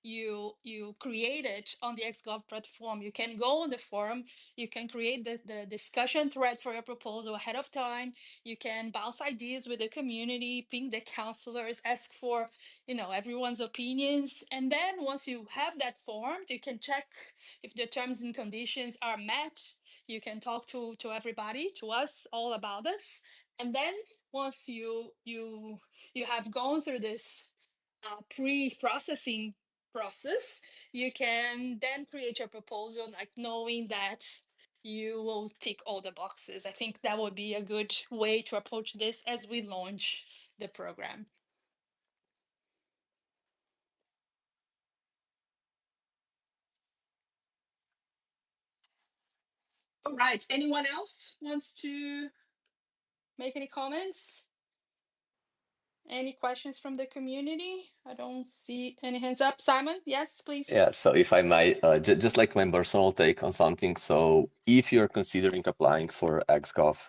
you create it on the XGov platform. You can go on the forum, you can create the discussion thread for your proposal ahead of time. You can bounce ideas with the community, ping the counselors, ask for everyone's opinions. And then once you have that formed, you can check if the terms and conditions are met. You can talk to everybody, to us, all about this. And then once you have gone through this pre-processing process, you can then create your proposal, like knowing that you will tick all the boxes. I think that would be a good way to approach this as we launch the program. All right. Anyone else wants to make any comments? Any questions from the community? I don't see any hands up. Simon, yes, please. Yeah, so if I might, just like my personal take on something. So if you're considering applying for XGov,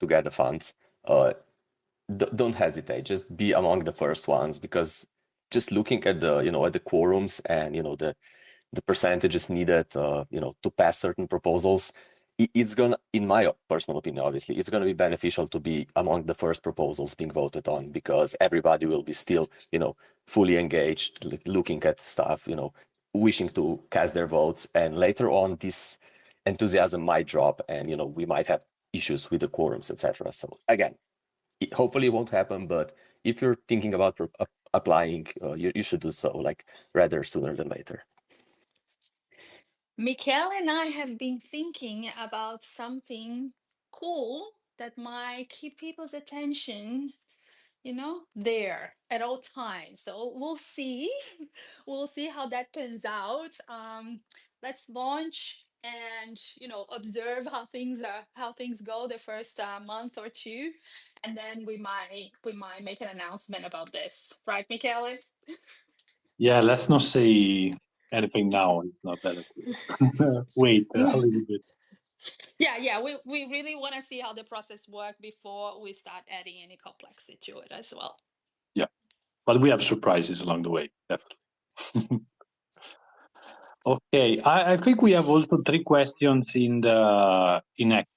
to get the funds, don't hesitate. Just be among the first ones, because just looking at the, at the quorums and, the percentages needed, to pass certain proposals, it's gonna, in my personal opinion, obviously, it's gonna be beneficial to be among the first proposals being voted on, because everybody will be still, fully engaged, looking at stuff, wishing to cast their votes, and later on, this enthusiasm might drop, and we might have issues with the quorums, etc. So again, hopefully it won't happen, but if you're thinking about applying, you should do so, like, rather sooner than later. Mikhail and I have been thinking about something cool that might keep people's attention, there at all times. So we'll see. We'll see how that pans out. Let's launch and observe how things go the first month or two, and then we might make an announcement about this, right, Michele? Yeah, let's not say anything now. It's not better to wait a little bit. Yeah, we really want to see how the process works before we start adding any complexity to it as well. Yeah, but we have surprises along the way, definitely. Okay, I think we have also 3 questions in X,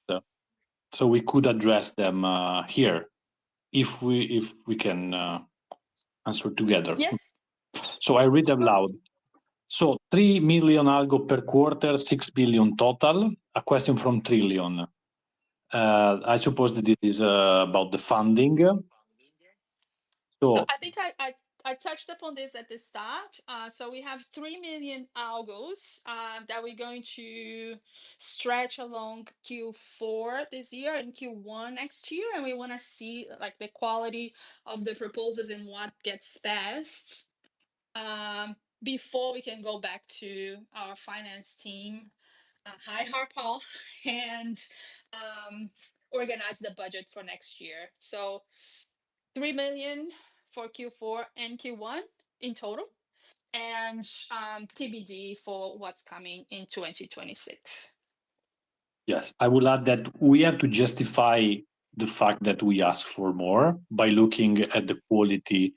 so we could address them here if we can answer together. Yes. So I read them loud. So 3 million algo per quarter, 6 billion total. A question from Trillion. I suppose that this is about the funding. So I think I touched upon this at the start. So we have 3 million algos that we're going to stretch along Q4 this year and Q1 next year, and we want to see like the quality of the proposals and what gets passed before we can go back to our finance team, hi Harpal, and organize the budget for next year. So 3 million for Q4 and Q1 in total, and TBD for what's coming in 2026. yes, I will add that we have to justify the fact that we ask for more by looking at the quality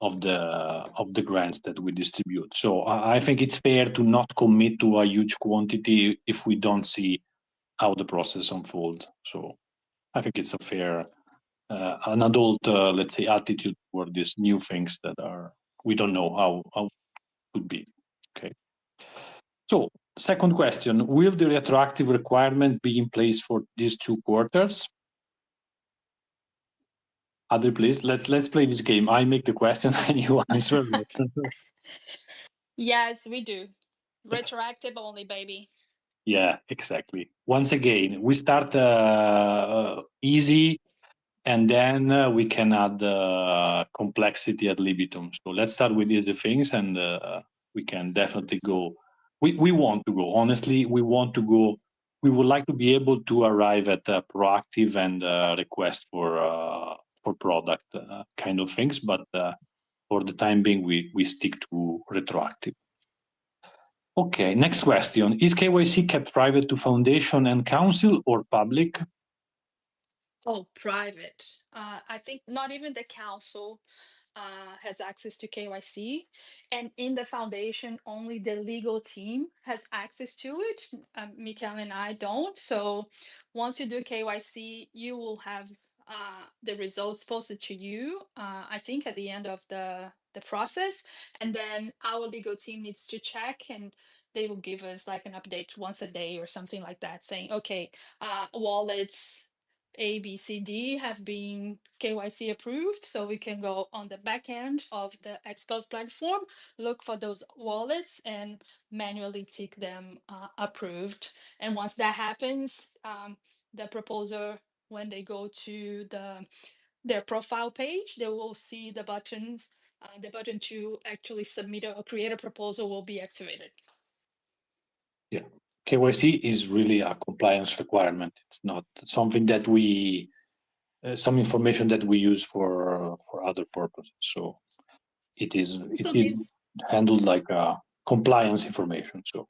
of the grants that we distribute. So I think it's fair to not commit to a huge quantity if we don't see how the process unfolds. So I think it's a fair, an adult, let's say, attitude for these new things that we don't know how it could be. Okay. So second question, will the retroactive requirement be in place for these 2 quarters? Adri, please, let's play this game. I make the question and you answer. Yes, we do. Retroactive only, baby. Yeah, exactly. Once again, we start easy, and then we can add complexity ad libitum. So let's start with easy things, and we can definitely go. We want to go. Honestly, we want to go. We would like to be able to arrive at proactive and request for product kind of things, but for the time being, we stick to retroactive. Okay, next question. Is KYC kept private to foundation and council or public? Oh, private. I think not even the council has access to KYC, and in the foundation, only the legal team has access to it. Mikael and I don't. So once you do KYC, you will have the results posted to you. I think at the end of the process, and then our legal team needs to check, and they will give us like an update once a day or something like that, saying, okay, wallets A, B, C, D have been KYC approved, so we can go on the back end of the XGov platform, look for those wallets and manually tick them approved. And once that happens, the proposer, when they go to their profile page, they will see the button to actually submit or create a proposal will be activated. Yeah. KYC is really a compliance requirement. It's not something that we, some information that we use for other purposes. So it is handled like a compliance information. So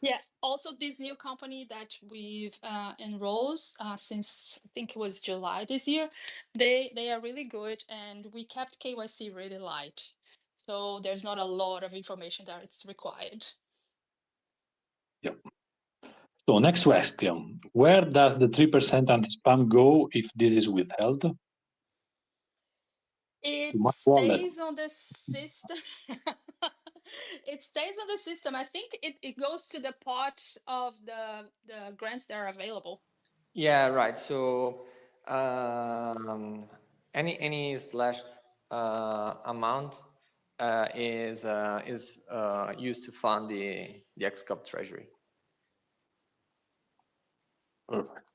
yeah, also this new company that we've enrolled since I think it was July this year, they are really good, and we kept KYC really light. So there's not a lot of information that it's required. yeah. So next question, where does the 3% anti-spam go if this is withheld? It my wallet. stays on the system. It stays on the system. I think it goes to the pot of the grants that are available. Yeah, right. So any slashed amount is used to fund the XCOP treasury. Perfect.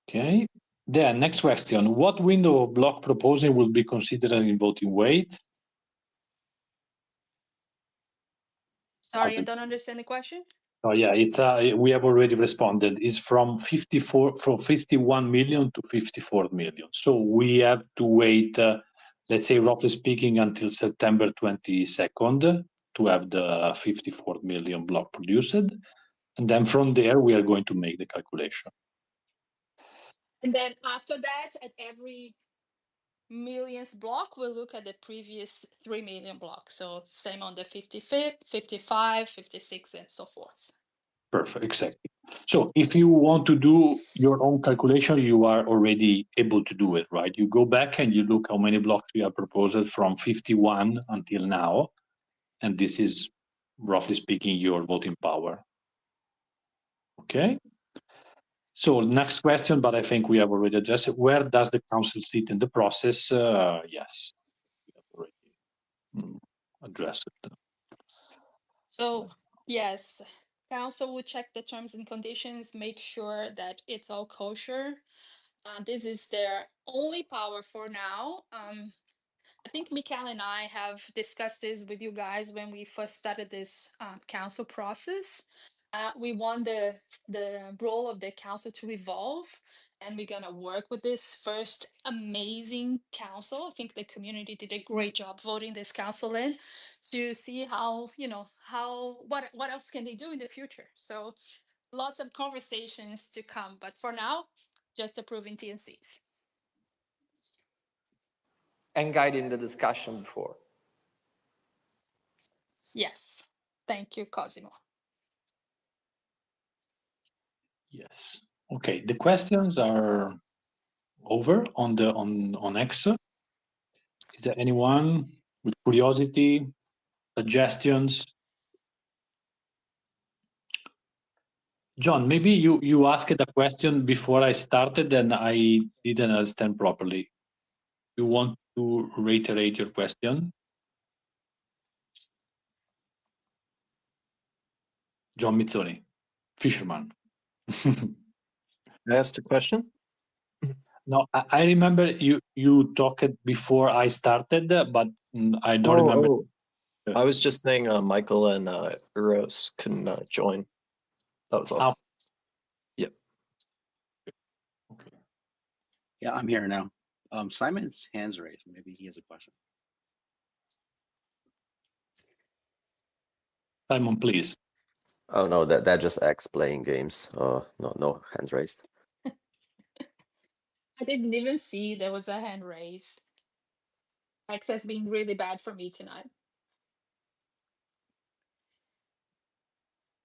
Okay. Then next question, what window of block proposing will be considered in voting weight? Sorry, I don't understand the question. Oh yeah, it's we have already responded. It's from 51 million to 54 million. So we have to wait, let's say roughly speaking, until September 22nd to have the 54 million block produced. And then from there, we are going to make the calculation. And then after that, at every millionth block, we'll look at the previous 3 million blocks. So same on the 55, 55, 56, and so forth. Perfect, exactly. So if you want to do your own calculation, you are already able to do it, right? You go back and you look how many blocks you have proposed from 51 until now. And this is, roughly speaking, your voting power. Okay. So next question, but I think we have already addressed it. Where does the council sit in the process? Yes, we have already addressed it. So yes, council will check the terms and conditions, make sure that it's all kosher. This is their only power for now. I think Mikhail and I have discussed this with you guys when we first started this council process. We want the role of the council to evolve, and we're gonna work with this first amazing council. I think the community did a great job voting this council in to see how, what else can they do in the future. So lots of conversations to come, but for now, just approving TNCs. And guiding the discussion before. Yes. Thank you, Cosimo. Yes. Okay. The questions are over on X. Is there anyone with curiosity, suggestions? John, maybe you asked a question before I started and I didn't understand properly. You want to reiterate your question? John Mizzoni, fisherman. I asked a question. No, I remember you talked before I started, but I don't remember. Oh. I was just saying Michael and Uros couldn't join. That was all. Yep. Okay. Yeah, I'm here now. Simon's hand's raised. Maybe he has a question. Simon, please. Oh no, that just X playing games. No hands raised. I didn't even see there was a hand raised. X has been really bad for me tonight.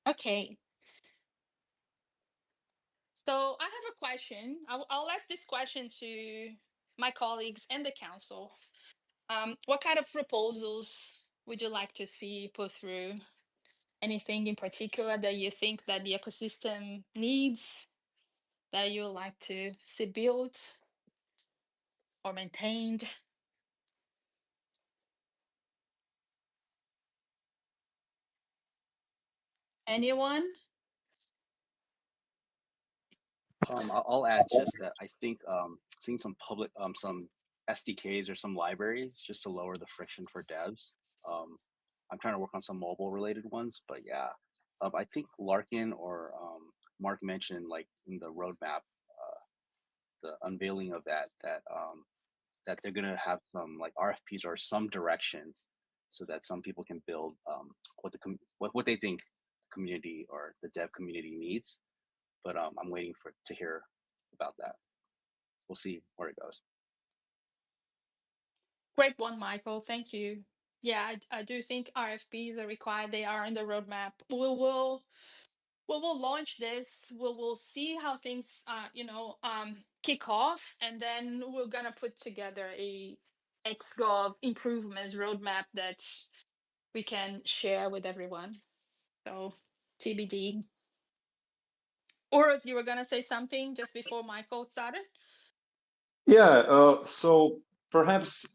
Okay. So I have a question. I'll ask this question to my colleagues and the council. What kind of proposals would you like to see put through? Anything in particular that you think that the ecosystem needs, that you would like to see built or maintained? Anyone? I'll add just that I think seeing some public some SDKs or some libraries just to lower the friction for devs. I'm trying to work on some mobile related ones, but yeah, I think Larkin or Mark mentioned like in the roadmap, the unveiling of that they're gonna have some like RFPs or some directions, so that some people can build what they think the community or the dev community needs. But I'm waiting to hear about that. We'll see where it goes. Great one, Michael. Thank you. Yeah, I do think RFPs are required. They are in the roadmap. We will launch this. We will see how things, kick off, and then we're gonna put together a XGov improvements roadmap that we can share with everyone. So TBD. Oros, you were gonna say something just before Michael started? Yeah, so perhaps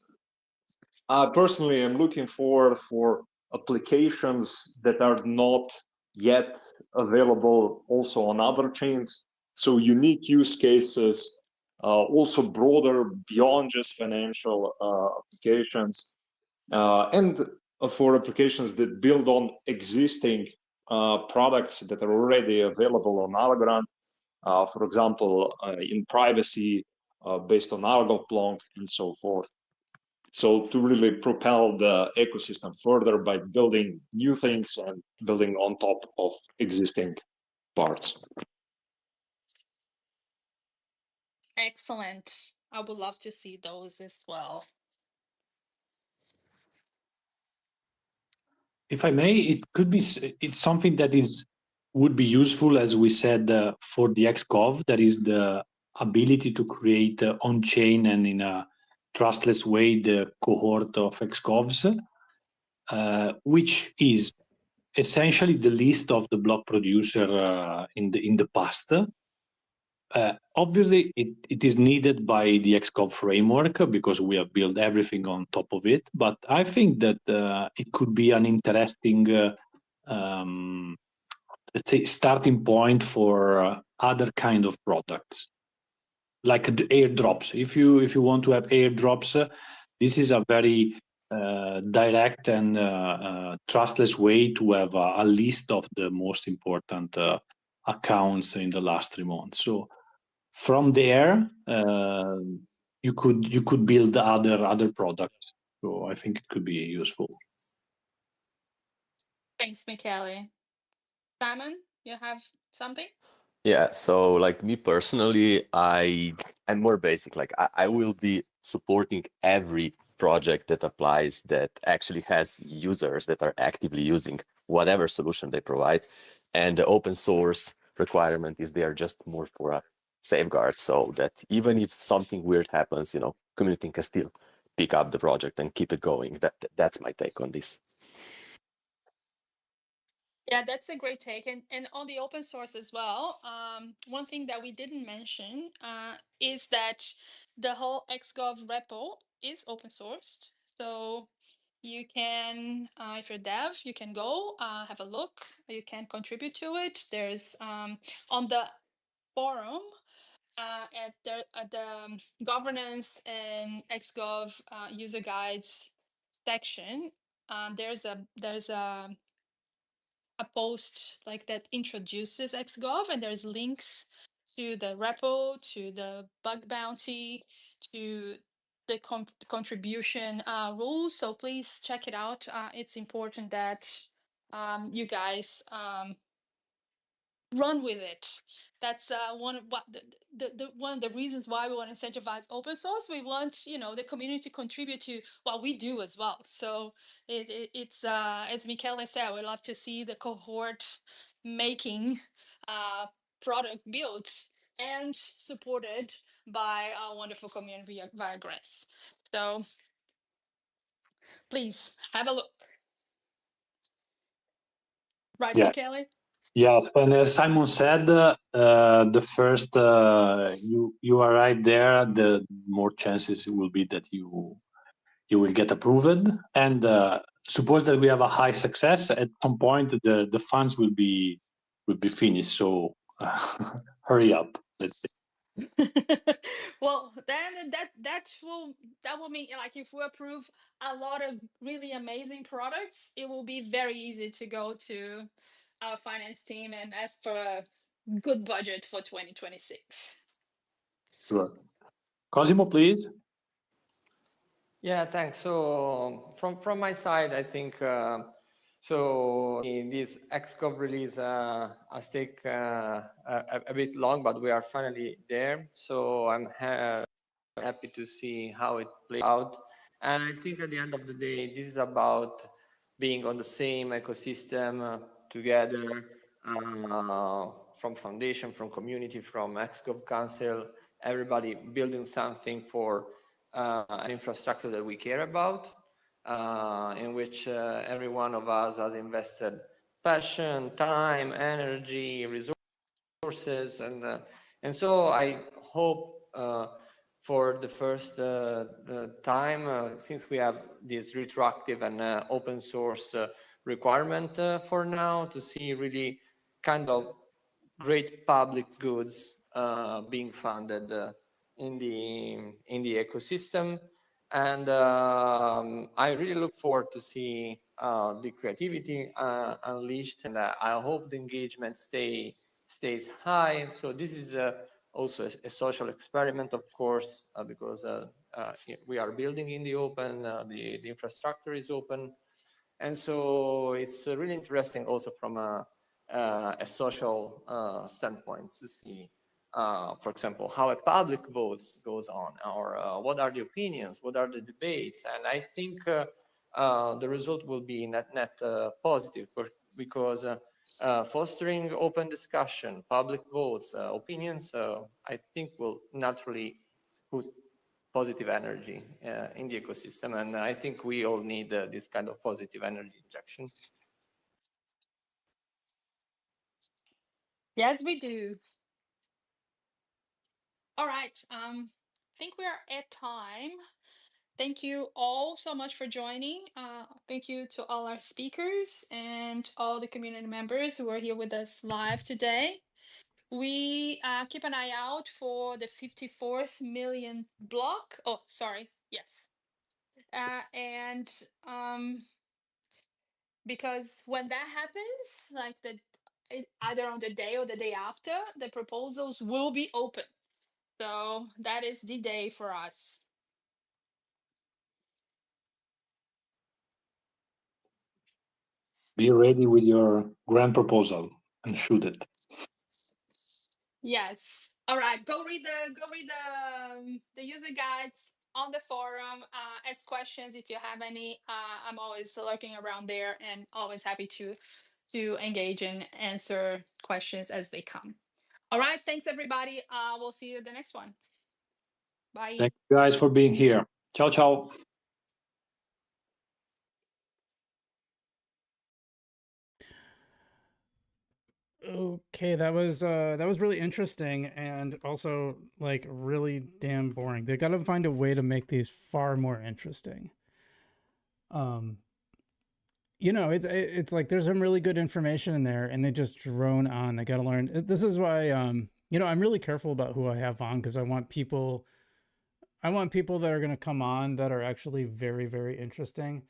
I personally am looking forward for applications that are not yet available also on other chains. So unique use cases, also broader beyond just financial applications, and for applications that build on existing products that are already available on Algorand. For example, in privacy, based on Algoplank and so forth. So to really propel the ecosystem further by building new things and building on top of existing parts. Excellent. I would love to see those as well. If I may, it's something that would be useful, as we said, for the XCOV. That is the ability to create on-chain and in a trustless way the cohort of XCOVs, which is essentially the list of the block producer in the past. Obviously, it is needed by the XCOV framework because we have built everything on top of it. But I think that it could be an interesting, let's say, starting point for other kind of products, like the airdrops. If you want to have airdrops, this is a very direct and trustless way to have a list of the most important accounts in the last 3 months. So from there, you could build other products. So I think it could be useful. Thanks, Michele. Simon, you have something? Yeah, so like me personally, I'm more basic. Like I will be supporting every project that applies that actually has users that are actively using whatever solution they provide. And the open source requirement is there just more for a safeguard, so that even if something weird happens, community can still pick up the project and keep it going. That's my take on this. Yeah, that's a great take. And on the open source as well, one thing that we didn't mention is that the whole XGov repo is open sourced. So you can, if you're dev, you can go have a look. You can contribute to it. There's on the forum at the governance and XGov user guides section. There's a post like that introduces XGov, and there's links to the repo, to the bug bounty, to the contribution rules. So please check it out. It's important that you guys run with it. That's one of what the one of the reasons why we want to incentivize open source. We want the community to contribute to what we do as well. So it's as Michele said, we love to see the cohort making product built and supported by our wonderful community via grants. So please have a look. Right, Yeah. Michele? Yes, and as Simon said, the first you arrive there, the more chances it will be that you will get approved. And suppose that we have a high success, at some point the funds will be finished. So hurry up. Let's say. Well, then that will mean, like, if we approve a lot of really amazing products, it will be very easy to go to our finance team and ask for a good budget for 2026. Sure. Cosimo, please. Yeah, thanks. So from my side, I think so. This XCOV release has taken a bit long, but we are finally there. So I'm happy to see how it plays out. And I think at the end of the day, this is about being on the same ecosystem together, from foundation, from community, from XCOV Council, everybody building something for an infrastructure that we care about, in which every one of us has invested passion, time, energy, resources, and so I hope for the first time, since we have this retroactive and open source requirement for now, to see really kind of great public goods being funded in the ecosystem, and I really look forward to see the creativity unleashed, and I hope the engagement stays high. So this is also a social experiment, of course, because we are building in the open, the infrastructure is open, and so it's really interesting also from a social standpoint to see, for example, how a public vote goes on, or what are the opinions, what are the debates, and I think the result will be net positive, because fostering open discussion, public votes, opinions, I think will naturally put positive energy in the ecosystem, and I think we all need this kind of positive energy injection. Yes, we do. All right. I think we are at time. Thank you all so much for joining. Thank you to all our speakers and all the community members who are here with us live today. We keep an eye out for the 54th million block. Oh, sorry. Yes. And because when that happens, like either on the day or the day after, the proposals will be open. So that is the day for us. Be ready with your grand proposal and shoot it. Yes. All right. Go read the user guides on the forum. Ask questions if you have any. I'm always lurking around there and always happy to engage and answer questions as they come. All right. Thanks everybody. We'll see you at the next one. Bye. Thank you guys for being here. Ciao, ciao. Okay, that was really interesting and also like really damn boring. They got to find a way to make these far more interesting. You know, it's like there's some really good information in there, and they just drone on. They got to learn. This is why you know, I'm really careful about who I have on, because I want people that are going to come on that are actually very, very interesting.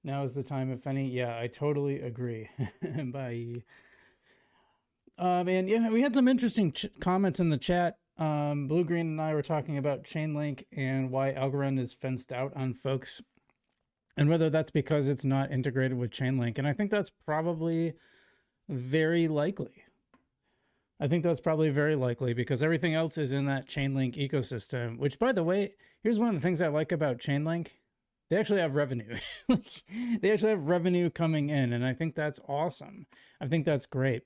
Now is the time, if any. Yeah, I totally agree. Bye. And yeah, we had some interesting comments in the chat. Blue Green and I were talking about Chainlink and why Algorand is fenced out on folks, and whether that's because it's not integrated with Chainlink. And I think that's probably very likely. I think that's probably very likely because everything else is in that Chainlink ecosystem, which, by the way, here's one of the things I like about Chainlink. They actually have revenue. They actually have revenue coming in, and I think that's awesome. I think that's great.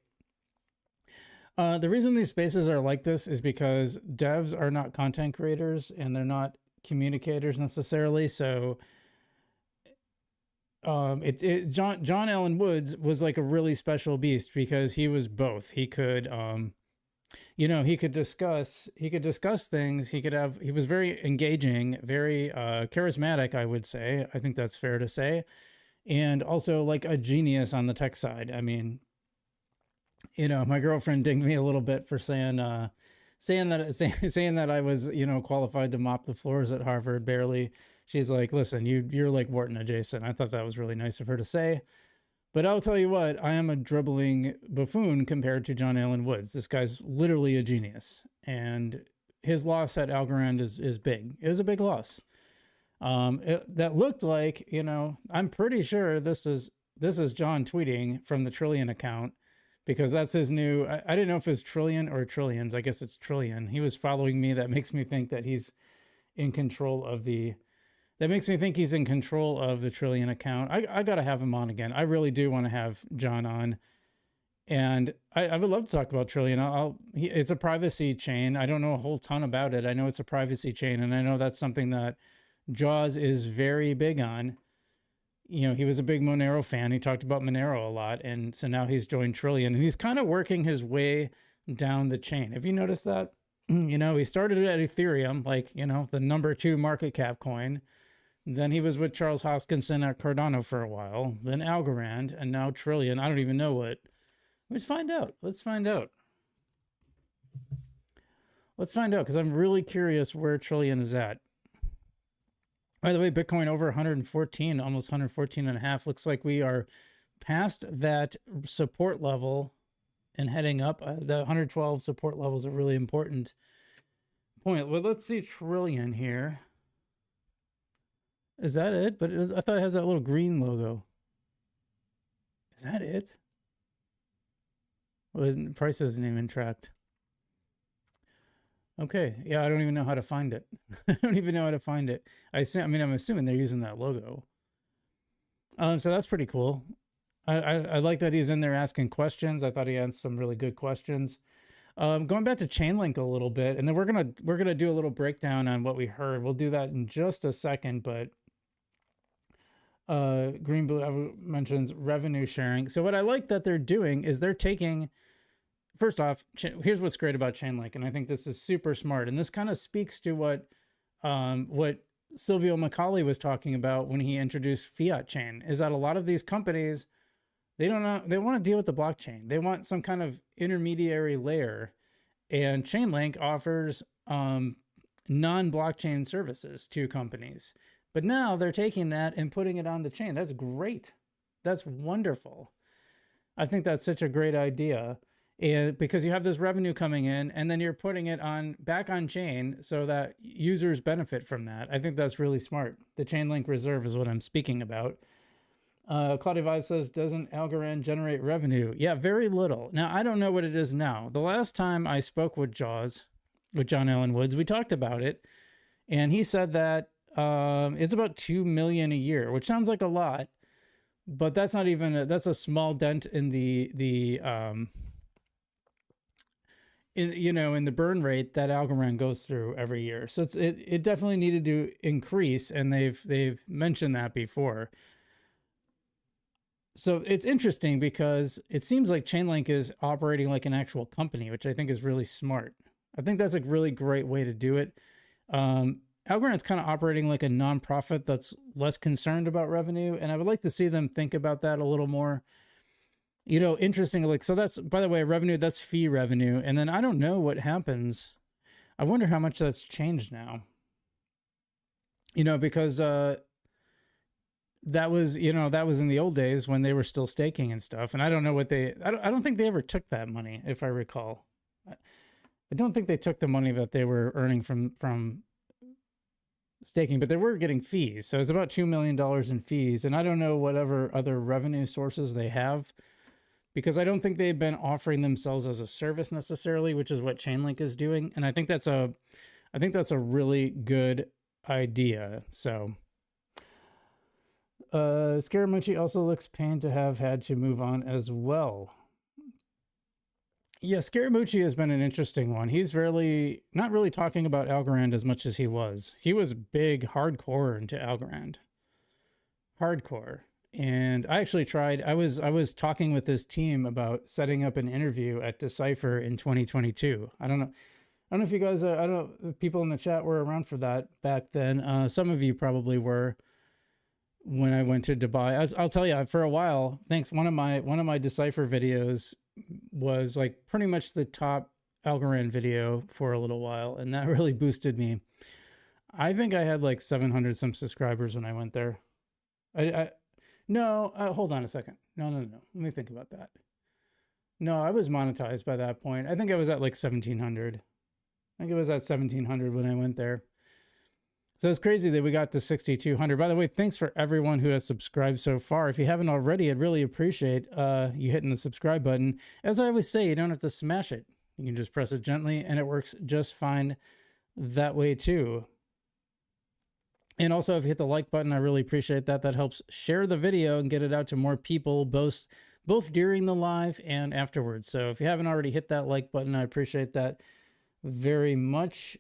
The reason these spaces are like this is because devs are not content creators and they're not communicators necessarily. So John Allen Woods was like a really special beast because he was both. He could you know, he could discuss things. He was very engaging, very charismatic, I would say. I think that's fair to say. And also like a genius on the tech side. I mean, you know, my girlfriend dinged me a little bit for saying saying that I was, qualified to mop the floors at Harvard, barely. She's like, listen, you're like Wharton adjacent. I thought that was really nice of her to say. But I'll tell you what, I am a dribbling buffoon compared to John Allen Woods. This guy's literally a genius. And his loss at Algorand is big. It was a big loss. That looked like, I'm pretty sure this is John tweeting from the Trillion account, because that's his new, I didn't know if it's Trillion or Trillions. I guess it's Trillion. He was following me. That makes me think that he's in control of the Trillion account. I got to have him on again. I really do want to have John on. And I would love to talk about Trillion. It's a privacy chain. I don't know a whole ton about it. I know it's a privacy chain, and I know that's something that Jaws is very big on. He was a big Monero fan. He talked about Monero a lot. And so now he's joined Trillion, and he's kind of working his way down the chain. Have you noticed that? He started at Ethereum, like, the number 2 market cap coin. Then he was with Charles Hoskinson at Cardano for a while, then Algorand, and now Trillion. I don't even know what. Let's find out. Let's find out, because I'm really curious where Trillion is at. By the way, Bitcoin over 114, almost 114 and a half. Looks like we are past that support level and heading up. The 112 support level is a really important point. Well, let's see Trillion here. Is that it? But I thought it has that little green logo. Is that it? Well, the price isn't even tracked. Okay, yeah, I don't even know how to find it. I don't even know how to find it. I'm assuming they're using that logo. So that's pretty cool. I like that he's in there asking questions. I thought he had some really good questions. Going back to Chainlink a little bit, and then we're gonna do a little breakdown on what we heard. We'll do that in just a second, but Green Blue mentions revenue sharing. So what I like that they're doing is they're taking, first off, here's what's great about Chainlink, and I think this is super smart, and this kind of speaks to what Silvio Macaulay was talking about when he introduced Fiat Chain, is that a lot of these companies, they want to deal with the blockchain. They want some kind of intermediary layer, and Chainlink offers non-blockchain services to companies. But now they're taking that and putting it on the chain. That's great. That's wonderful. I think that's such a great idea. And because you have this revenue coming in, and then you're putting it back on chain so that users benefit from that. I think that's really smart. The Chainlink Reserve is what I'm speaking about. Claudia Vice says, doesn't Algorand generate revenue? Yeah, very little. Now, I don't know what it is now. The last time I spoke with John Allen Woods, we talked about it, and he said that it's about $2 million a year, which sounds like a lot, but that's not even that's a small dent in in the burn rate that Algorand goes through every year. So it definitely needed to increase, and they've mentioned that before. So it's interesting because it seems like Chainlink is operating like an actual company, which I think is really smart. I think that's a really great way to do it. Algorand is kind of operating like a nonprofit that's less concerned about revenue, and I would like to see them think about that a little more. Interesting. Like, so that's, by the way, revenue, that's fee revenue. And then I don't know what happens. I wonder how much that's changed now. Because that was in the old days when they were still staking and stuff. And I don't know what I don't think they ever took that money, if I recall. I don't think they took the money that they were earning from staking, but they were getting fees. So it's about $2 million in fees. And I don't know whatever other revenue sources they have, because I don't think they've been offering themselves as a service necessarily, which is what Chainlink is doing. And I think that's a really good idea. So Scaramucci also looks pained to have had to move on as well. Yeah, Scaramucci has been an interesting one. He's not really talking about Algorand as much as he was. He was big, hardcore into Algorand. Hardcore. And I actually tried, I was talking with this team about setting up an interview at Decipher in 2022. I don't know if you guys, people in the chat were around for that back then. Some of you probably were when I went to Dubai. I'll tell you, for a while, thanks. One of my Decipher videos was like pretty much the top Algorand video for a little while, and that really boosted me. I think I had like 700 some subscribers when I went there. No, hold on a second. No. Let me think about that. No, I was monetized by that point. I think I was at like 1,700. I think it was at 1,700 when I went there. So it's crazy that we got to 6,200. By the way, thanks for everyone who has subscribed so far. If you haven't already, I'd really appreciate you hitting the subscribe button. As I always say, you don't have to smash it. You can just press it gently, and it works just fine that way too. And also, if you hit the like button, I really appreciate that. That helps share the video and get it out to more people, both during the live and afterwards. So if you haven't already hit that like button, I appreciate that very much.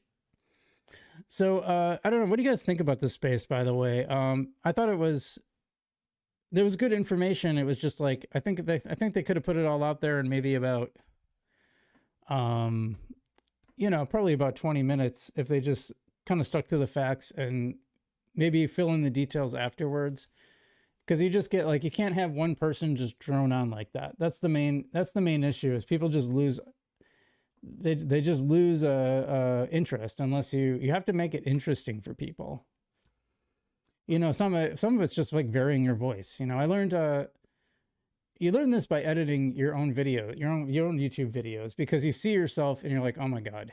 So I don't know. What do you guys think about this space, by the way? I thought there was good information. It was just like, I think they could have put it all out there in maybe about, probably about 20 minutes if they just kind of stuck to the facts and maybe fill in the details afterwards. Because you just get like, you can't have one person just drone on like that. That's the main issue, is people just lose. They just lose interest unless you have to make it interesting for people. Some of it's just like varying your voice. I learned you learn this by editing your own video, your own YouTube videos, because you see yourself and you're like, oh my God,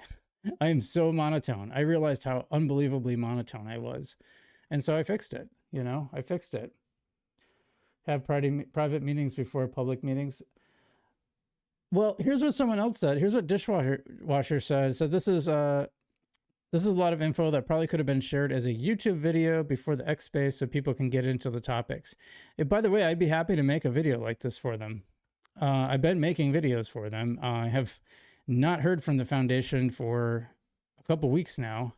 I am so monotone. I realized how unbelievably monotone I was. And so I fixed it. I fixed it. Have private meetings before public meetings. Well, here's what someone else said. Here's what Dishwasher said. So this is a lot of info that probably could have been shared as a YouTube video before the X Space so people can get into the topics. By the way, I'd be happy to make a video like this for them. I've been making videos for them. I have not heard from the foundation for a couple weeks now.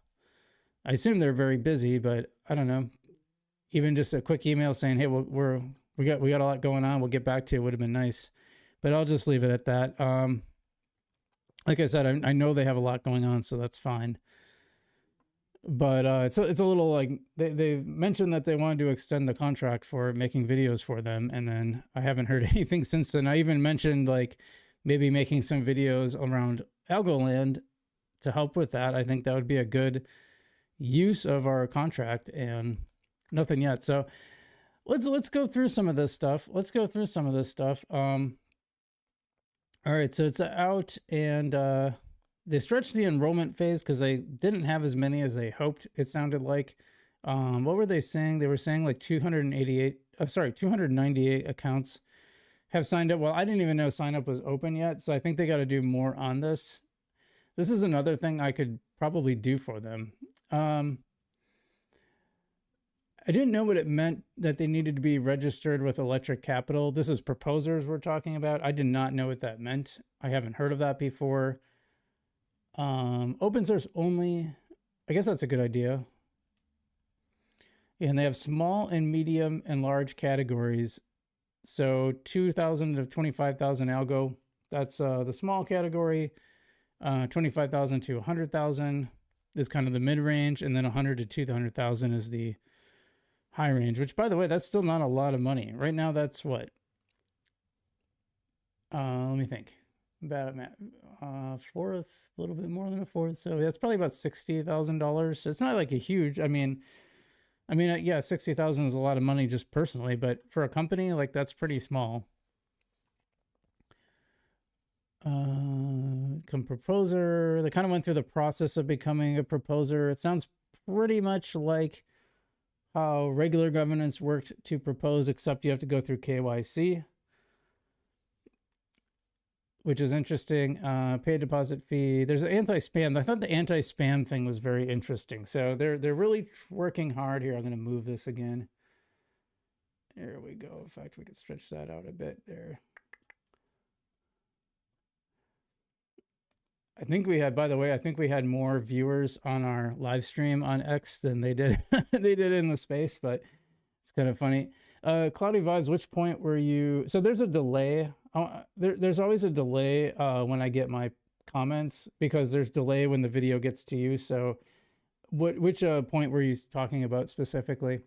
I assume they're very busy, but I don't know. Even just a quick email saying, hey, we got a lot going on, we'll get back to you, would have been nice. But I'll just leave it at that. Like I said, I know they have a lot going on, so that's fine. But it's a little like, they mentioned that they wanted to extend the contract for making videos for them, and then I haven't heard anything since then. I even mentioned like maybe making some videos around Algorand to help with that. I think that would be a good use of our contract, and nothing yet. So let's go through some of this stuff. All right, so it's out, and they stretched the enrollment phase because they didn't have as many as they hoped. It sounded like, what were they saying? They were saying like 298 accounts have signed up. Well, I didn't even know sign up was open yet, so I think they got to do more on this. This is another thing I could probably do for them. I didn't know what it meant that they needed to be registered with Electric Capital. This is proposers we're talking about. I did not know what that meant. I haven't heard of that before. Open source only. I guess that's a good idea. And they have small and medium and large categories. So 2,000 to 25,000 algo. That's the small category. 25,000 to 100,000 is kind of the mid range, and then 100 to 200,000 is the high range, which, by the way, that's still not a lot of money. Right now, that's what? Let me think. About a fourth, a little bit more than a fourth. So that's probably about $60,000. So it's not like a huge, I mean, yeah, 60,000 is a lot of money just personally, but for a company, like, that's pretty small. Come proposer. They kind of went through the process of becoming a proposer. It sounds pretty much like how regular governance worked to propose, except you have to go through KYC, which is interesting. Pay deposit fee. There's an anti-spam. I thought the anti-spam thing was very interesting. So they're really working hard here. I'm going to move this again. There we go. In fact, we could stretch that out a bit there. I think we had, by the way, I think we had more viewers on our live stream on X than they did in the space, but it's kind of funny. Cloudy Vibes, which point were you? So there's a delay. There's always a delay when I get my comments, because there's delay when the video gets to you. So which point were you talking about specifically?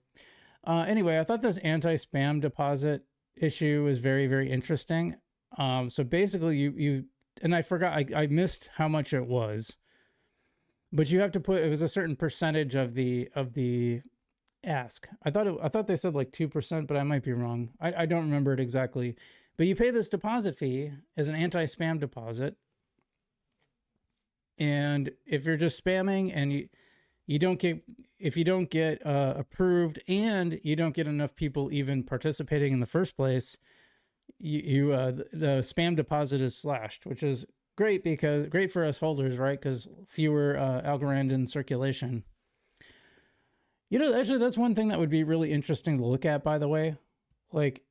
Anyway, I thought this anti-spam deposit issue was very, very interesting. So basically you and I forgot, I missed how much it was, but you have to put, it was a certain percentage of the ask. I thought they said like 2%, but I might be wrong. I don't remember it exactly. But you pay this deposit fee as an anti-spam deposit. And if you're just spamming and you don't get, if you don't get approved and you don't get enough people even participating in the first place, the spam deposit is slashed, which is great for us holders, right? Because fewer Algorand in circulation. You know, actually, that's one thing that would be really interesting to look at, by the way. Like,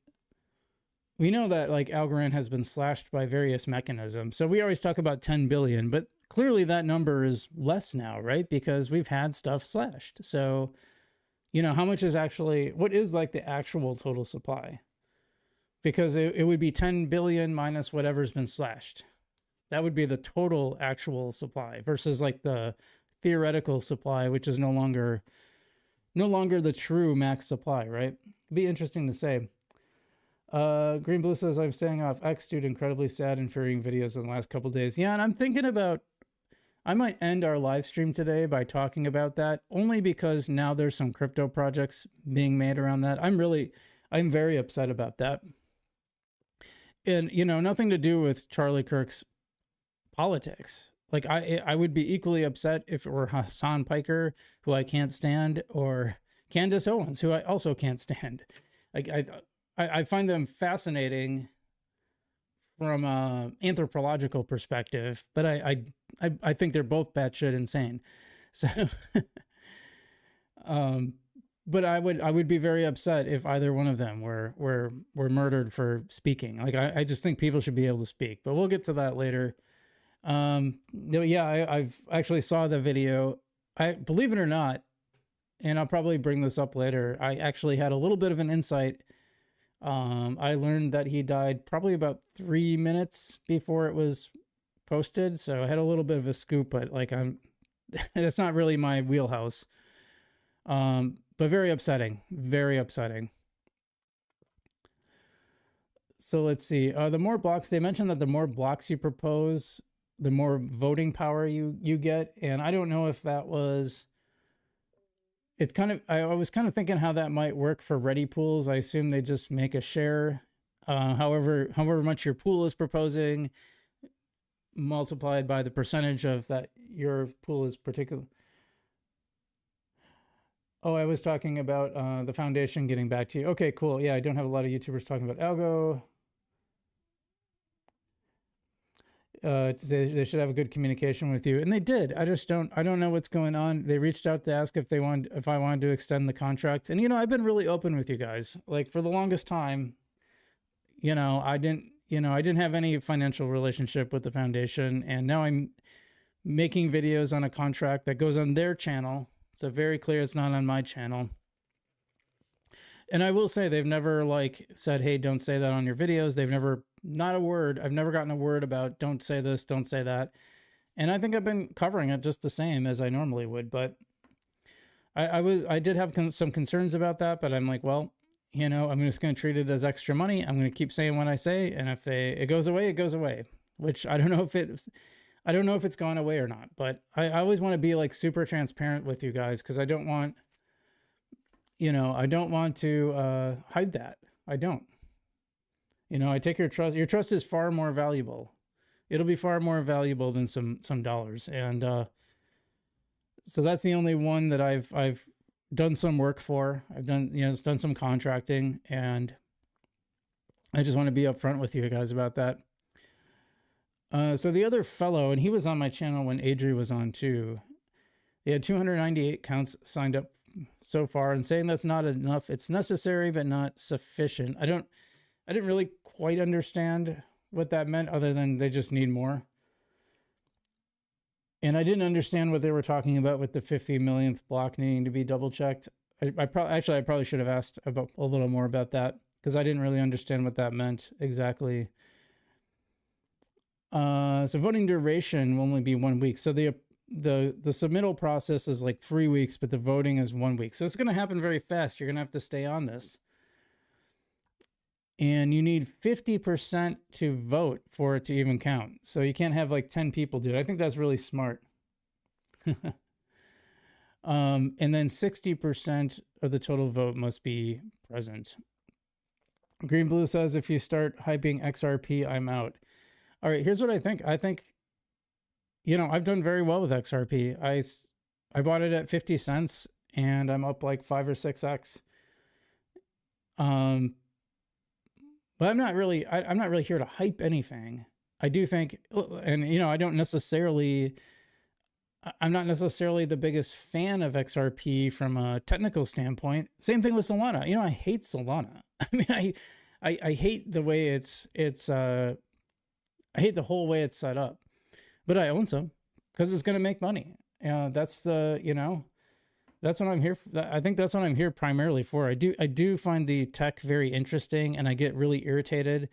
we know that like Algorand has been slashed by various mechanisms. So we always talk about 10 billion, but clearly that number is less now, right? Because we've had stuff slashed. So, you know, how much is actually, what is like the actual total supply? Because it would be 10 billion minus whatever's been slashed. That would be the total actual supply versus like the theoretical supply, which is no longer the true max supply, right? It'd be interesting to say. Green Blue says, I'm staying off X due to incredibly sad, infuriating videos in the last couple of days. Yeah, and I'm thinking about, I might end our live stream today by talking about that, only because now there's some crypto projects being made around that. I'm very upset about that. And, you know, nothing to do with Charlie Kirk's politics. Like, I would be equally upset if it were Hassan Piker, who I can't stand, or Candace Owens, who I also can't stand. Like, I find them fascinating from an anthropological perspective, but I think they're both batshit insane. So, but I would be very upset if either one of them were murdered for speaking. Like, I just think people should be able to speak, but we'll get to that later. Yeah, I've actually saw the video. I believe it or not, and I'll probably bring this up later, I actually had a little bit of an insight. I learned that he died probably about 3 minutes before it was posted. So I had a little bit of a scoop, but like it's not really my wheelhouse. But very upsetting, very upsetting. So let's see, the more blocks, they mentioned that the more blocks you propose, the more voting power you get. And I don't know if that was, it's kind of, I was kind of thinking how that might work for ready pools. I assume they just make a share, however much your pool is proposing, multiplied by the percentage of that your pool is particular. Oh, I was talking about the foundation getting back to you. Okay, cool. Yeah, I don't have a lot of YouTubers talking about algo. They should have a good communication with you, and they did. I don't know what's going on. They reached out to ask if I wanted to extend the contract, and you know, I've been really open with you guys. Like, for the longest time, you know, I didn't have any financial relationship with the foundation, and now I'm making videos on a contract that goes on their channel. So very clear it's not on my channel. And I will say they've never like said, hey, don't say that on your videos. They've never, not a word. I've never gotten a word about don't say this, don't say that. And I think I've been covering it just the same as I normally would. But I did have some concerns about that, but I'm like, well, you know, I'm just going to treat it as extra money. I'm going to keep saying what I say. And if it goes away, it goes away, which I don't know if it's gone away or not, but I always want to be like super transparent with you guys. Cause I don't want to hide that. I don't, you know, I take your trust. Your trust is far more valuable. It'll be far more valuable than some dollars. And, so that's the only one that I've done some work for. I've done some contracting, and I just want to be upfront with you guys about that. So the other fellow, and he was on my channel when Adri was on too. They had 298 counts signed up so far, and saying that's not enough. It's necessary, but not sufficient. I didn't really quite understand what that meant, other than they just need more. And I didn't understand what they were talking about with the 50 millionth block needing to be double checked. I probably should have asked about a little more about that, because I didn't really understand what that meant exactly. So voting duration will only be 1 week. So the submittal process is like 3 weeks, but the voting is 1 week. So it's going to happen very fast. You're going to have to stay on this. and you need 50% to vote for it to even count. So you can't have like 10 people do it. I think that's really smart. And then 60% of the total vote must be present. Green Blue says, if you start hyping XRP, I'm out. All right, here's what I think. I think, I've done very well with XRP. I bought it at 50 cents and I'm up like 5 or 6x. But I'm not really here to hype anything. I do think, and I'm not necessarily the biggest fan of XRP from a technical standpoint. Same thing with Solana. I hate Solana. I mean, I hate the way I hate the whole way it's set up, but I own some because it's going to make money. That's that's what I'm here for. I think that's what I'm here primarily for. I do find the tech very interesting, and I get really irritated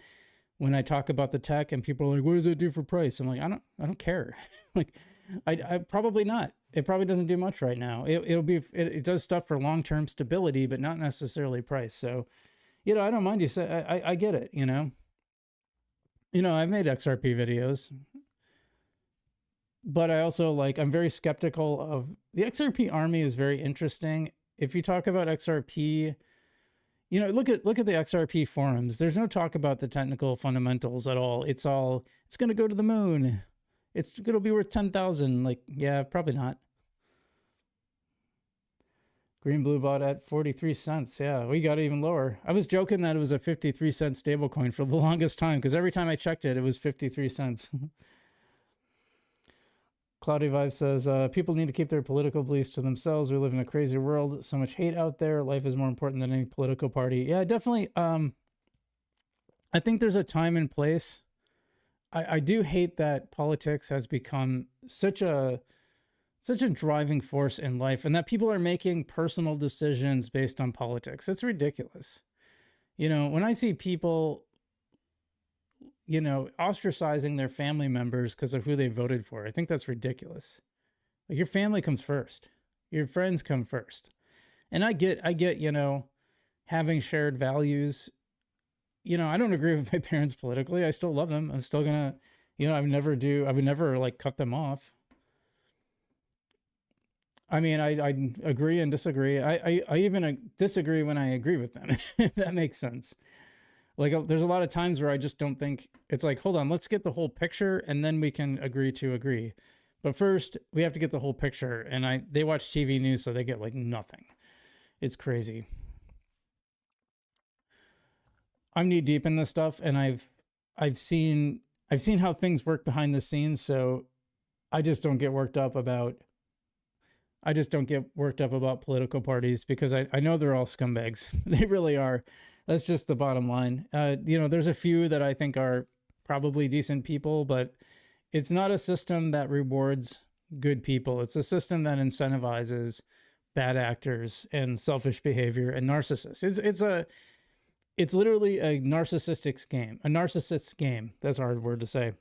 when I talk about the tech and people are like, what does it do for price? I'm like, I don't care. Like, I probably not. It probably doesn't do much right now. It does stuff for long-term stability, but not necessarily price. So, I don't mind you say, I get it, I've made XRP videos, but I also I'm very skeptical of the XRP army is very interesting. If you talk about XRP, look at the XRP forums. There's no talk about the technical fundamentals at all. It's going to go to the moon. It's going to be worth 10,000. Like, yeah, probably not. Green Blue bought at 43 cents. Yeah, we got even lower. I was joking that it was a 53-cent stablecoin for the longest time because every time I checked it, it was 53 cents. Cloudy Vibe says, people need to keep their political beliefs to themselves. We live in a crazy world. So much hate out there. Life is more important than any political party. Yeah, definitely. I think there's a time and place. I do hate that politics has become such a driving force in life, and that people are making personal decisions based on politics. It's ridiculous. When I see people, ostracizing their family members because of who they voted for, I think that's ridiculous. Like, your family comes first. Your friends come first. And I get, having shared values. I don't agree with my parents politically. I still love them. I'm still gonna, I would never cut them off. I mean, I agree and disagree. I even disagree when I agree with them, if that makes sense. There's a lot of times where I just don't think, it's like, hold on, let's get the whole picture and then we can agree to agree. But first, we have to get the whole picture. And they watch TV news, so they get nothing. It's crazy. I'm knee deep in this stuff, and I've seen how things work behind the scenes, so I just don't get worked up about political parties because I know they're all scumbags. They really are. That's just the bottom line. There's a few that I think are probably decent people, but it's not a system that rewards good people. It's a system that incentivizes bad actors and selfish behavior and narcissists. It's literally a narcissist's game. That's a hard word to say.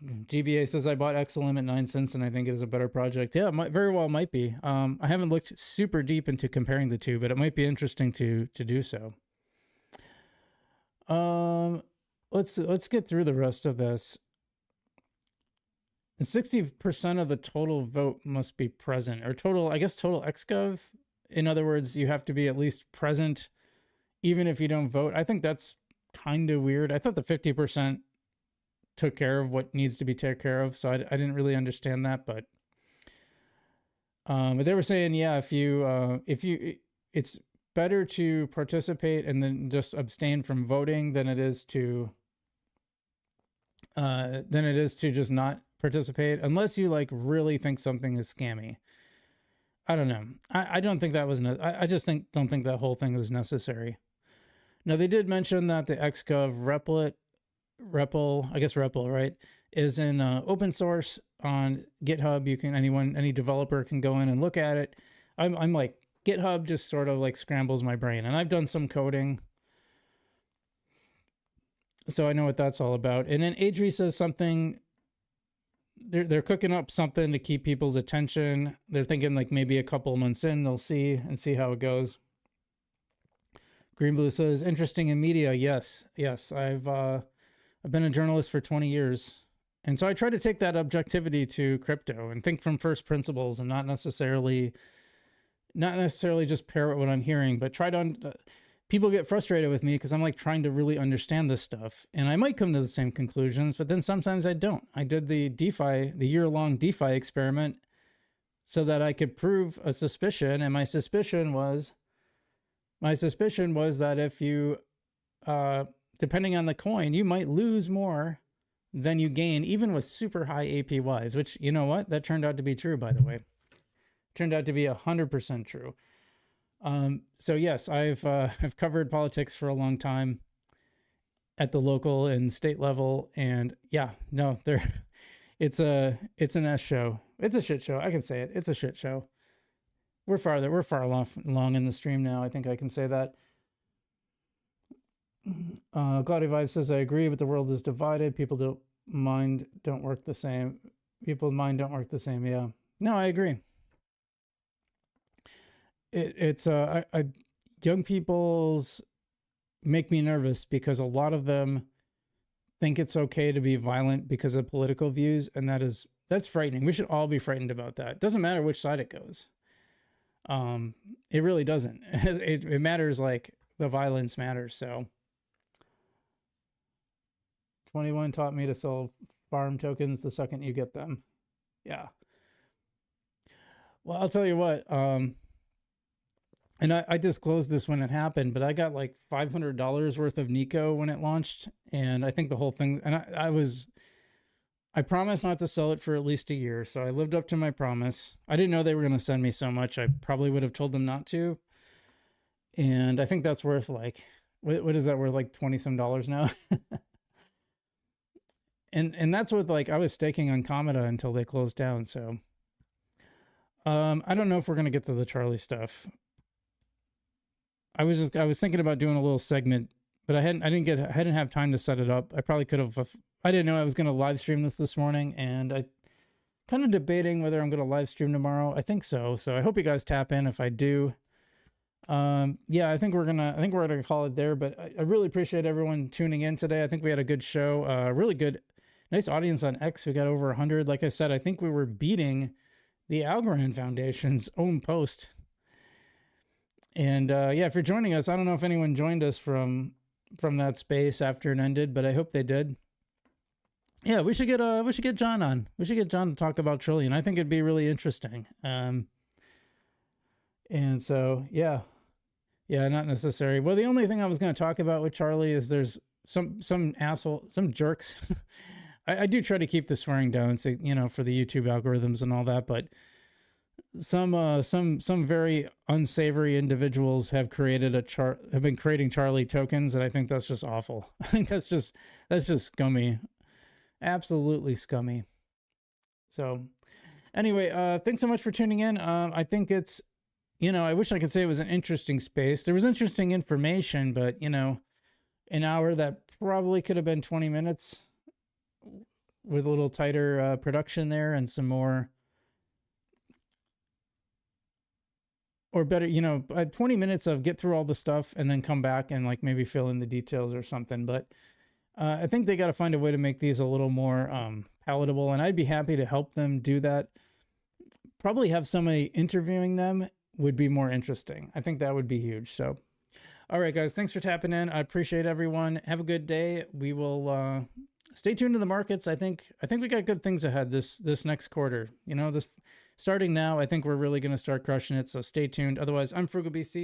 GBA says, I bought XLM at 9 cents and I think it is a better project. Yeah, it very well might be. I haven't looked super deep into comparing the two, but it might be interesting to do so. Let's get through the rest of this. 60% of the total vote must be present, or total XGov. In other words, you have to be at least present even if you don't vote. I think that's kind of weird. I thought the 50% took care of what needs to be taken care of, so I didn't really understand that. But they were saying, yeah, if you it's better to participate and then just abstain from voting than it is to just not participate, unless you really think something is scammy. I don't know. I don't think that was. I just don't think that whole thing was necessary. Now, they did mention that the XGov REPL, right, is in open source on GitHub. Any developer can go in and look at it. I'm like, GitHub just sort of scrambles my brain, and I've done some coding, so I know what that's all about. And then Adri says something. They're cooking up something to keep people's attention. They're thinking maybe a couple months in, they'll see how it goes. Green Blue says, interesting in media. Yes. I've been a journalist for 20 years. And so I try to take that objectivity to crypto and think from first principles and not necessarily just parrot what I'm hearing, but try to, people get frustrated with me because I'm like trying to really understand this stuff. And I might come to the same conclusions, but then sometimes I don't. I did the year-long DeFi experiment so that I could prove a suspicion. And my suspicion was that if you, depending on the coin, you might lose more than you gain, even with super high APYs, which, you know what? That turned out to be true, by the way. Turned out to be 100% true. So yes, I've covered politics for a long time at the local and state level. And yeah, no, it's an S show. It's a shit show. I can say it. It's a shit show. We're far along in the stream now. I think I can say that. Cloudy Vibe says, I agree, but the world is divided. People's mind don't work the same. Yeah. No, I agree. It's young people's make me nervous because a lot of them think it's okay to be violent because of political views, and that's frightening. We should all be frightened about that. It doesn't matter which side it goes. It really doesn't. It matters, like the violence matters. So 21 taught me to sell farm tokens the second you get them. Yeah. Well, I'll tell you what, and I disclosed this when it happened, but I got like $500 worth of Nico when it launched. And I think the whole thing, and I promised not to sell it for at least a year. So I lived up to my promise. I didn't know they were going to send me so much. I probably would have told them not to. And I think that's worth like, what is that worth? Like $20 some now. And that's what, like, I was staking on Cometa until they closed down. So, I don't know if we're going to get to the Charlie stuff. I was thinking about doing a little segment, but I didn't have time to set it up. I probably could have. I didn't know I was going to live stream this morning, and I kind of debating whether I'm going to live stream tomorrow. I think so. So I hope you guys tap in if I do. Yeah, I think we're gonna call it there, but I really appreciate everyone tuning in today. I think we had a good show, really good, nice audience on X. We got over 100. Like I said, I think we were beating the Algorand Foundation's own post. And yeah, if you're joining us, I don't know if anyone joined us from that space after it ended, but I hope they did. Yeah, we should get John on. We should get John to talk about Trillion. I think it'd be really interesting. And so yeah, not necessary. Well, the only thing I was going to talk about with Charlie is there's some asshole, some jerks. I do try to keep the swearing down, so, you know, for the YouTube algorithms and all that, but some very unsavory individuals have been creating Charlie tokens, and I think that's just awful. I think that's just scummy. Absolutely scummy. So anyway, thanks so much for tuning in. I think it's, you know, I wish I could say it was an interesting space. There was interesting information, but, you know, an hour that probably could have been 20 minutes with a little tighter production there and some more, or better, you know, 20 minutes of get through all the stuff and then come back and like maybe fill in the details or something. But I think they got to find a way to make these a little more palatable, and I'd be happy to help them do that. Probably have somebody interviewing them would be more interesting. I think that would be huge. So, all right, guys, thanks for tapping in. I appreciate everyone. Have a good day. We will stay tuned to the markets. I think we got good things ahead this next quarter. You know, this starting now, I think we're really going to start crushing it. So stay tuned. Otherwise, I'm FrugalBC.